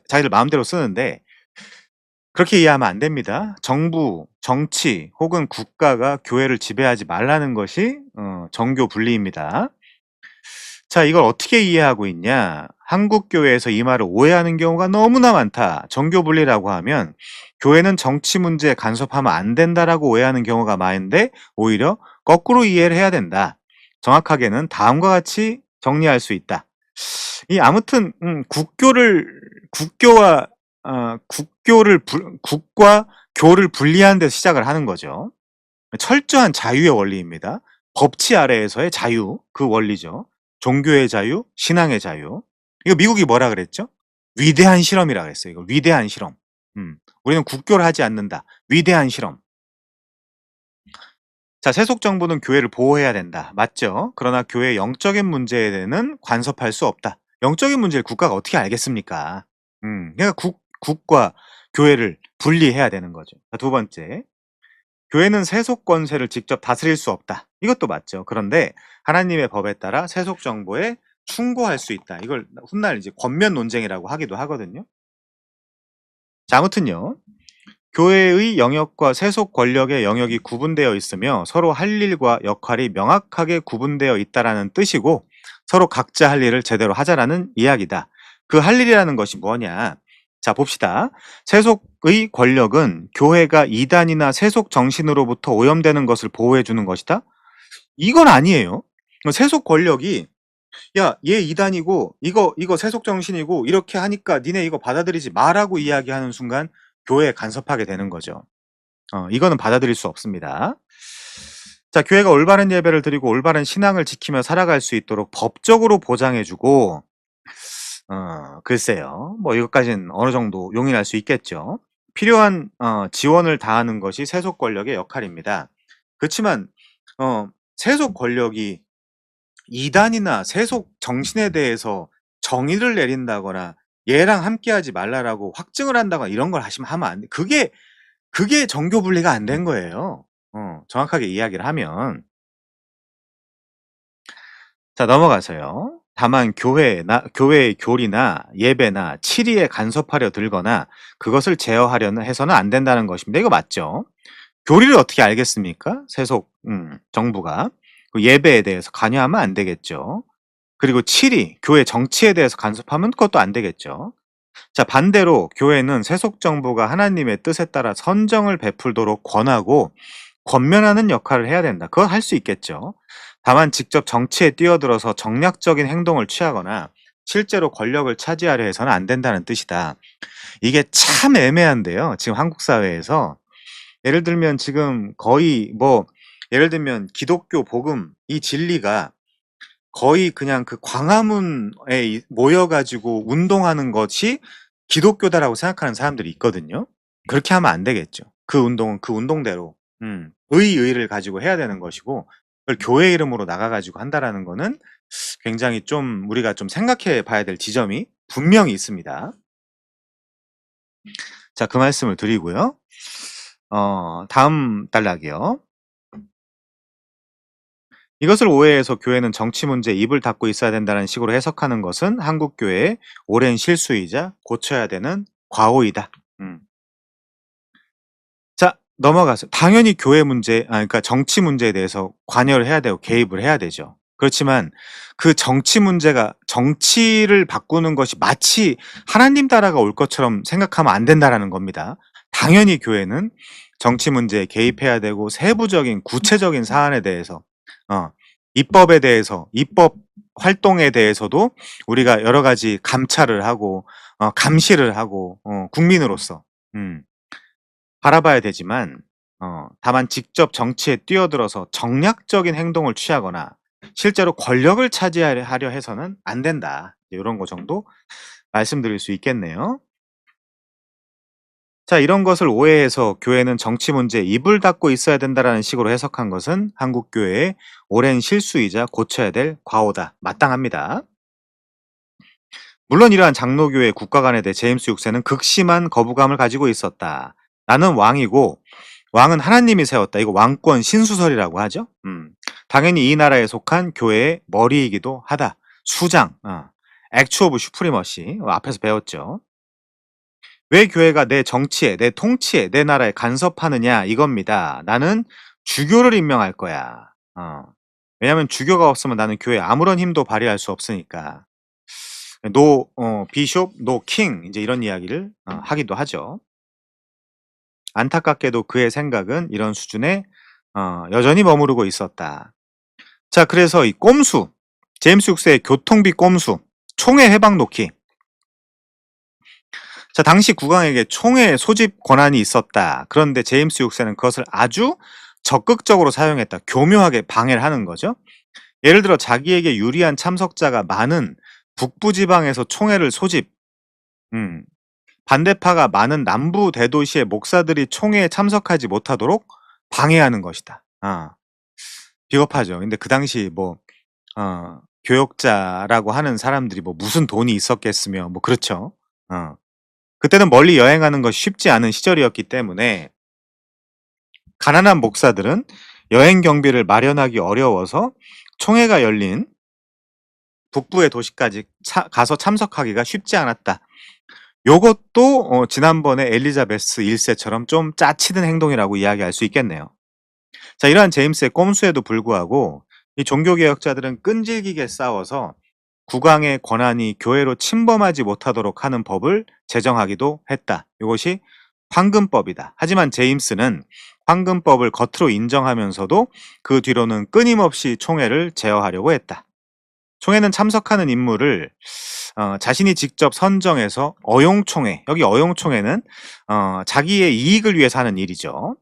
자기들 마음대로 쓰는데 그렇게 이해하면 안 됩니다. 정부, 정치 혹은 국가가 교회를 지배하지 말라는 것이 정교 분리입니다. 자, 이걸 어떻게 이해하고 있냐? 한국 교회에서 이 말을 오해하는 경우가 너무나 많다. 정교 분리라고 하면 교회는 정치 문제에 간섭하면 안 된다라고 오해하는 경우가 많은데 오히려 거꾸로 이해를 해야 된다. 정확하게는 다음과 같이 정리할 수 있다. 아무튼 국과 교를 분리하는 데서 시작을 하는 거죠. 철저한 자유의 원리입니다. 법치 아래에서의 자유, 그 원리죠. 종교의 자유, 신앙의 자유. 이거 미국이 뭐라 그랬죠? 위대한 실험이라 그랬어요. 이거 위대한 실험. 우리는 국교를 하지 않는다. 위대한 실험. 자, 세속 정부는 교회를 보호해야 된다. 맞죠? 그러나 교회의 영적인 문제에는 간섭할 수 없다. 영적인 문제를 국가가 어떻게 알겠습니까? 그러니까 국과 교회를 분리해야 되는 거죠. 자, 두 번째. 교회는 세속 권세를 직접 다스릴 수 없다. 이것도 맞죠. 그런데 하나님의 법에 따라 세속 정부에 충고할 수 있다. 이걸 훗날 이제 권면 논쟁이라고 하기도 하거든요. 자, 아무튼요. 교회의 영역과 세속 권력의 영역이 구분되어 있으며 서로 할 일과 역할이 명확하게 구분되어 있다라는 뜻이고 서로 각자 할 일을 제대로 하자라는 이야기다. 그 할 일이라는 것이 뭐냐? 자, 봅시다. 세속의 권력은 교회가 이단이나 세속 정신으로부터 오염되는 것을 보호해 주는 것이다. 이건 아니에요. 세속 권력이 야, 얘 이단이고 이거 세속 정신이고 이렇게 하니까 니네 이거 받아들이지 마라고 이야기하는 순간 교회에 간섭하게 되는 거죠. 이거는 받아들일 수 없습니다. 자, 교회가 올바른 예배를 드리고 올바른 신앙을 지키며 살아갈 수 있도록 법적으로 보장해주고, 글쎄요. 뭐 이것까지는 어느 정도 용인할 수 있겠죠. 필요한 지원을 다하는 것이 세속 권력의 역할입니다. 그렇지만 세속 권력이 이단이나 세속 정신에 대해서 정의를 내린다거나 얘랑 함께하지 말라라고 확증을 한다거나 이런 걸 하면 안 돼. 그게 정교 분리가 안 된 거예요. 정확하게 이야기를 하면. 자, 넘어가서요. 다만 교회의 교리나 예배나 치리에 간섭하려 들거나 그것을 제어하려는 해서는 안 된다는 것입니다. 이거 맞죠? 교리를 어떻게 알겠습니까? 세속 정부가. 예배에 대해서 관여하면 안 되겠죠. 그리고 치리, 교회 정치에 대해서 간섭하면 그것도 안 되겠죠. 자, 반대로 교회는 세속 정부가 하나님의 뜻에 따라 선정을 베풀도록 권하고 권면하는 역할을 해야 된다. 그걸 할 수 있겠죠. 다만 직접 정치에 뛰어들어서 정략적인 행동을 취하거나 실제로 권력을 차지하려 해서는 안 된다는 뜻이다. 이게 참 애매한데요. 지금 한국 사회에서 예를 들면 지금 거의 예를 들면 기독교 복음 이 진리가 거의 그냥 그 광화문에 모여가지고 운동하는 것이 기독교다라고 생각하는 사람들이 있거든요. 그렇게 하면 안 되겠죠. 그 운동은 그 운동대로 의의를 가지고 해야 되는 것이고, 그걸 교회 이름으로 나가 가지고 한다라는 거는 굉장히 좀 우리가 좀 생각해 봐야 될 지점이 분명히 있습니다. 자, 그 말씀을 드리고요. 다음 단락이요. 이것을 오해해서 교회는 정치 문제에 입을 닫고 있어야 된다는 식으로 해석하는 것은 한국 교회의 오랜 실수이자 고쳐야 되는 과오이다. 음. 자, 넘어가서 당연히 교회 문제, 그러니까 정치 문제에 대해서 관여를 해야 되고 개입을 해야 되죠. 그렇지만 그 정치 문제가 정치를 바꾸는 것이 마치 하나님 나라가 올 것처럼 생각하면 안 된다라는 겁니다. 당연히 교회는 정치 문제에 개입해야 되고 세부적인 구체적인 사안에 대해서 어, 입법에 대해서 입법 활동에 대해서도 우리가 여러 가지 감찰을 하고 감시를 하고 국민으로서 음. 바라봐야 되지만 다만 직접 정치에 뛰어들어서 정략적인 행동을 취하거나 실제로 권력을 차지하려 해서는 안 된다. 요런 거 정도 말씀드릴 수 있겠네요. 자, 이런 것을 오해해서 교회는 정치 문제에 입을 닫고 있어야 된다라는 식으로 해석한 것은 한국 교회의 오랜 실수이자 고쳐야 될 과오다. 마땅합니다. 물론 이러한 장로교회 국가관에 대해 제임스 6세는 극심한 거부감을 가지고 있었다. 나는 왕이고 왕은 하나님이 세웠다. 이거 왕권 신수설이라고 하죠. 당연히 이 나라에 속한 교회의 머리이기도 하다. 수장, 액트 오브 슈프리머시 앞에서 배웠죠. 왜 교회가 내 정치에, 내 통치에, 내 나라에 간섭하느냐 이겁니다. 나는 주교를 임명할 거야. 왜냐하면 주교가 없으면 나는 교회에 아무런 힘도 발휘할 수 없으니까. 노 비숍, 노 킹 이제 이런 이야기를 하기도 하죠. 안타깝게도 그의 생각은 이런 수준에 여전히 머무르고 있었다. 자, 그래서 이 꼼수, 제임스 6세의 교통비 꼼수, 총회 해방 놓기. 자, 당시 국왕에게 총회 소집 권한이 있었다. 그런데 제임스 6세는 그것을 아주 적극적으로 사용했다. 교묘하게 방해를 하는 거죠. 예를 들어 자기에게 유리한 참석자가 많은 북부 지방에서 총회를 소집, 음, 반대파가 많은 남부 대도시의 목사들이 총회에 참석하지 못하도록 방해하는 것이다. 비겁하죠. 근데 그 당시 뭐 교역자라고 하는 사람들이 뭐 무슨 돈이 있었겠으며 뭐 그렇죠. 그때는 멀리 여행하는 것이 쉽지 않은 시절이었기 때문에 가난한 목사들은 여행 경비를 마련하기 어려워서 총회가 열린 북부의 도시까지 가서 참석하기가 쉽지 않았다. 요것도 지난번에 엘리자베스 1세처럼 좀 짜치는 행동이라고 이야기할 수 있겠네요. 자, 이러한 제임스의 꼼수에도 불구하고 이 종교개혁자들은 끈질기게 싸워서 국왕의 권한이 교회로 침범하지 못하도록 하는 법을 제정하기도 했다. 이것이 황금법이다. 하지만 제임스는 황금법을 겉으로 인정하면서도 그 뒤로는 끊임없이 총회를 제어하려고 했다. 총회는 참석하는 인물을 자신이 직접 선정해서 어용총회, 여기 어용총회는 자기의 이익을 위해서 하는 일이죠.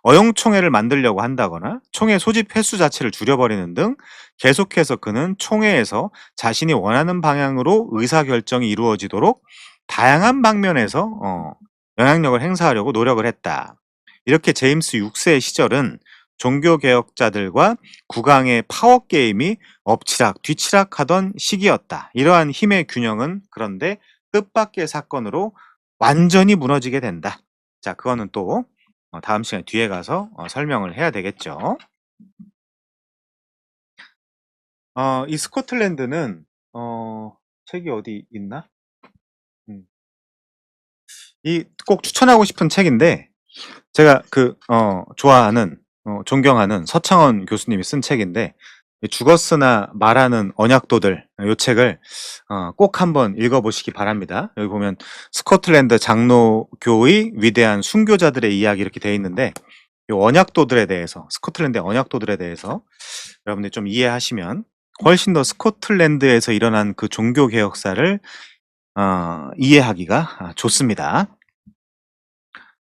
어용총회를 만들려고 한다거나 총회 소집 횟수 자체를 줄여버리는 등 계속해서 그는 총회에서 자신이 원하는 방향으로 의사결정이 이루어지도록 다양한 방면에서 영향력을 행사하려고 노력을 했다. 이렇게 제임스 6세의 시절은 종교개혁자들과 국왕의 파워게임이 엎치락 뒤치락 하던 시기였다. 이러한 힘의 균형은 그런데 뜻밖의 사건으로 완전히 무너지게 된다. 자, 그거는 또 다음 시간에 뒤에 가서 설명을 해야 되겠죠. 이 스코틀랜드는 책이 어디 있나? 이 꼭 추천하고 싶은 책인데 제가 좋아하는 존경하는 서창원 교수님이 쓴 책인데 죽었으나 말하는 언약도들 요 책을 꼭 한번 읽어보시기 바랍니다. 여기 보면 스코틀랜드 장로교의 위대한 순교자들의 이야기 이렇게 되어 있는데 요 언약도들에 대해서 스코틀랜드의 언약도들에 대해서 여러분들이 좀 이해하시면 훨씬 더 스코틀랜드에서 일어난 그 종교 개혁사를 이해하기가 좋습니다.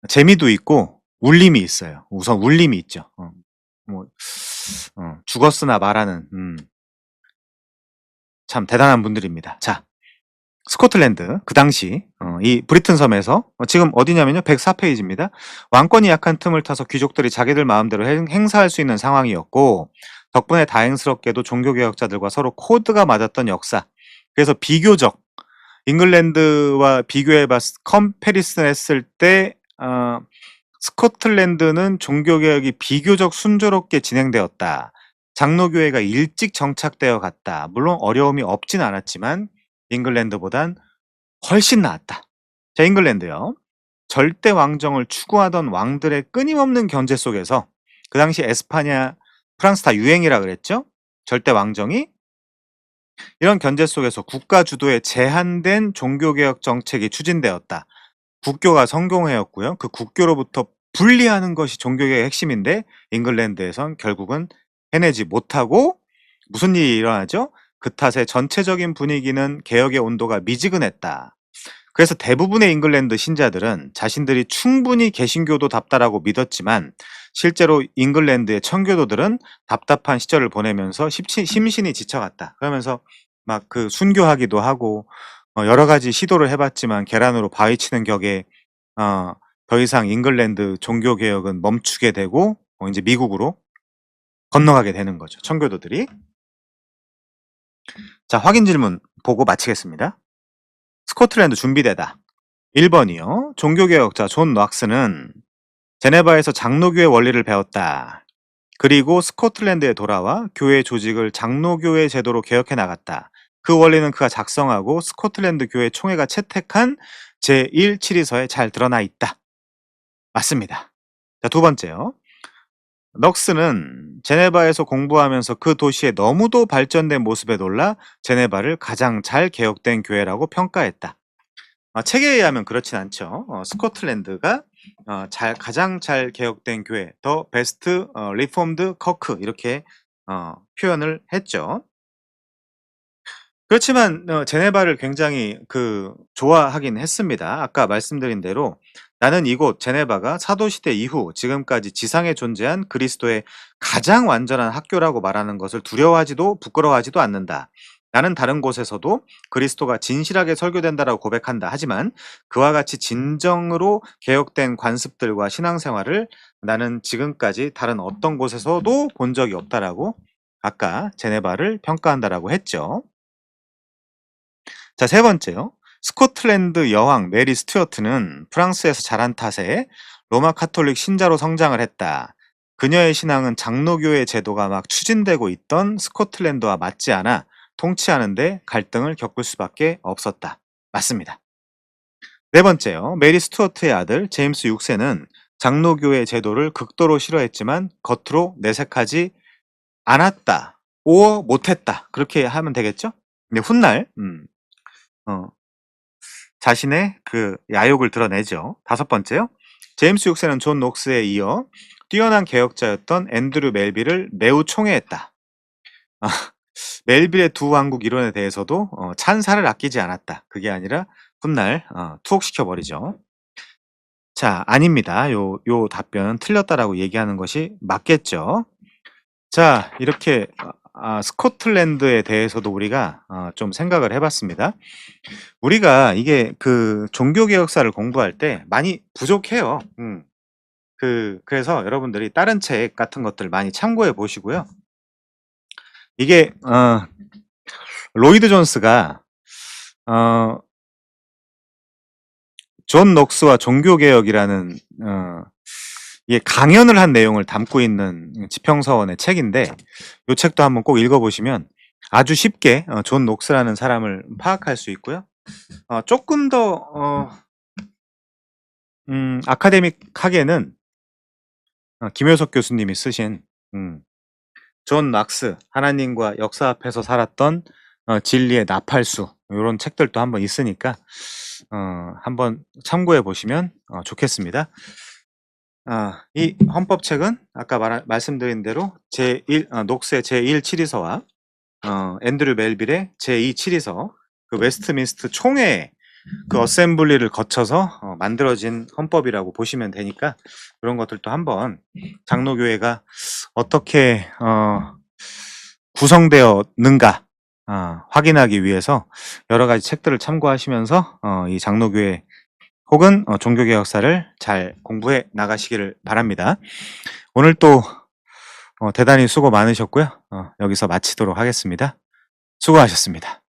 재미도 있고 울림이 있어요. 우선 울림이 있죠. 뭐 죽었으나 말하는 참 대단한 분들입니다. 자, 스코틀랜드 그 당시 이 브리튼 섬에서 지금 어디냐면요 104페이지입니다. 왕권이 약한 틈을 타서 귀족들이 자기들 마음대로 행사할 수 있는 상황이었고 덕분에 다행스럽게도 종교개혁자들과 서로 코드가 맞았던 역사. 그래서 비교적 잉글랜드와 컴패리슨 했을 때 스코틀랜드는 종교개혁이 비교적 순조롭게 진행되었다. 장로교회가 일찍 정착되어 갔다. 물론 어려움이 없진 않았지만 잉글랜드보단 훨씬 나았다. 자, 잉글랜드요. 절대 왕정을 추구하던 왕들의 끊임없는 견제 속에서 그 당시 에스파냐, 프랑스 다 유행이라 그랬죠? 절대 왕정이 이런 견제 속에서 국가 주도의 제한된 종교개혁 정책이 추진되었다. 국교가 성공회였고요. 그 국교로부터 분리하는 것이 종교개혁의 핵심인데 잉글랜드에선 결국은 해내지 못하고 무슨 일이 일어나죠? 그 탓에 전체적인 분위기는 개혁의 온도가 미지근했다. 그래서 대부분의 잉글랜드 신자들은 자신들이 충분히 개신교도답다라고 믿었지만 실제로 잉글랜드의 청교도들은 답답한 시절을 보내면서 심신이 지쳐갔다. 그러면서 막 그 순교하기도 하고 여러 가지 시도를 해봤지만 계란으로 바위 치는 격에 더 이상 잉글랜드 종교 개혁은 멈추게 되고 이제 미국으로 건너가게 되는 거죠. 청교도들이. 자, 확인 질문 보고 마치겠습니다. 스코틀랜드 준비되다. 1번이요. 종교개혁자 존 락스는 제네바에서 장로교의 원리를 배웠다. 그리고 스코틀랜드에 돌아와 교회 조직을 장로교회 제도로 개혁해 나갔다. 그 원리는 그가 작성하고 스코틀랜드 교회 총회가 채택한 제1치리서에 잘 드러나 있다. 맞습니다. 자, 두 번째요. 넉스는 제네바에서 공부하면서 그 도시의 너무도 발전된 모습에 놀라 제네바를 가장 잘 개혁된 교회라고 평가했다. 책에 의하면 그렇진 않죠. 스코틀랜드가 가장 잘 개혁된 교회, 더 베스트 리폼드 커크 이렇게 표현을 했죠. 그렇지만 제네바를 굉장히 좋아하긴 했습니다. 아까 말씀드린 대로 나는 이곳 제네바가 사도시대 이후 지금까지 지상에 존재한 그리스도의 가장 완전한 학교라고 말하는 것을 두려워하지도 부끄러워하지도 않는다. 나는 다른 곳에서도 그리스도가 진실하게 설교된다라고 고백한다. 하지만 그와 같이 진정으로 개혁된 관습들과 신앙생활을 나는 지금까지 다른 어떤 곳에서도 본 적이 없다라고 아까 제네바를 평가한다라고 했죠. 자, 세 번째요. 스코틀랜드 여왕 메리 스튜어트는 프랑스에서 자란 탓에 로마 카톨릭 신자로 성장을 했다. 그녀의 신앙은 장로교회 제도가 막 추진되고 있던 스코틀랜드와 맞지 않아 통치하는데 갈등을 겪을 수밖에 없었다. 맞습니다. 네 번째요. 메리 스튜어트의 아들 제임스 6세는 장로교회 제도를 극도로 싫어했지만 겉으로 내색하지 않았다. 오 못했다. 그렇게 하면 되겠죠? 근데 훗날 어, 자신의 그 야욕을 드러내죠. 다섯 번째요. 제임스 6세는 존 녹스에 이어 뛰어난 개혁자였던 앤드류 멜빌을 매우 총애했다. 아, 멜빌의 두 왕국 이론에 대해서도 찬사를 아끼지 않았다. 그게 아니라 훗날 투옥시켜버리죠. 자, 아닙니다. 요 답변 틀렸다라고 얘기하는 것이 맞겠죠. 자, 이렇게 스코틀랜드에 대해서도 우리가 좀 생각을 해봤습니다. 우리가 이게 종교개혁사를 공부할 때 많이 부족해요. 그래서 여러분들이 다른 책 같은 것들 많이 참고해 보시고요. 이게 로이드 존스가 존 녹스와 종교개혁이라는 이게 강연을 한 내용을 담고 있는 지평서원의 책인데 이 책도 한번 꼭 읽어보시면 아주 쉽게 존 녹스라는 사람을 파악할 수 있고요. 조금 더 아카데믹하게는 김효석 교수님이 쓰신 존 락스 하나님과 역사 앞에서 살았던 진리의 나팔수 이런 책들도 한번 있으니까 한번 참고해 보시면 좋겠습니다. 이 헌법책은 아까 말씀드린 대로 녹스의 제1치리서와 앤드류 멜빌의 제2치리서 그 웨스트민스터 총회 그 어셈블리를 거쳐서 만들어진 헌법이라고 보시면 되니까 그런 것들도 한번 장로교회가 어떻게 구성되었는가 확인하기 위해서 여러 가지 책들을 참고하시면서 이 장로교회 혹은 종교개 역사를 잘 공부해 나가시기를 바랍니다. 오늘 또 대단히 수고 많으셨고요. 여기서 마치도록 하겠습니다. 수고하셨습니다.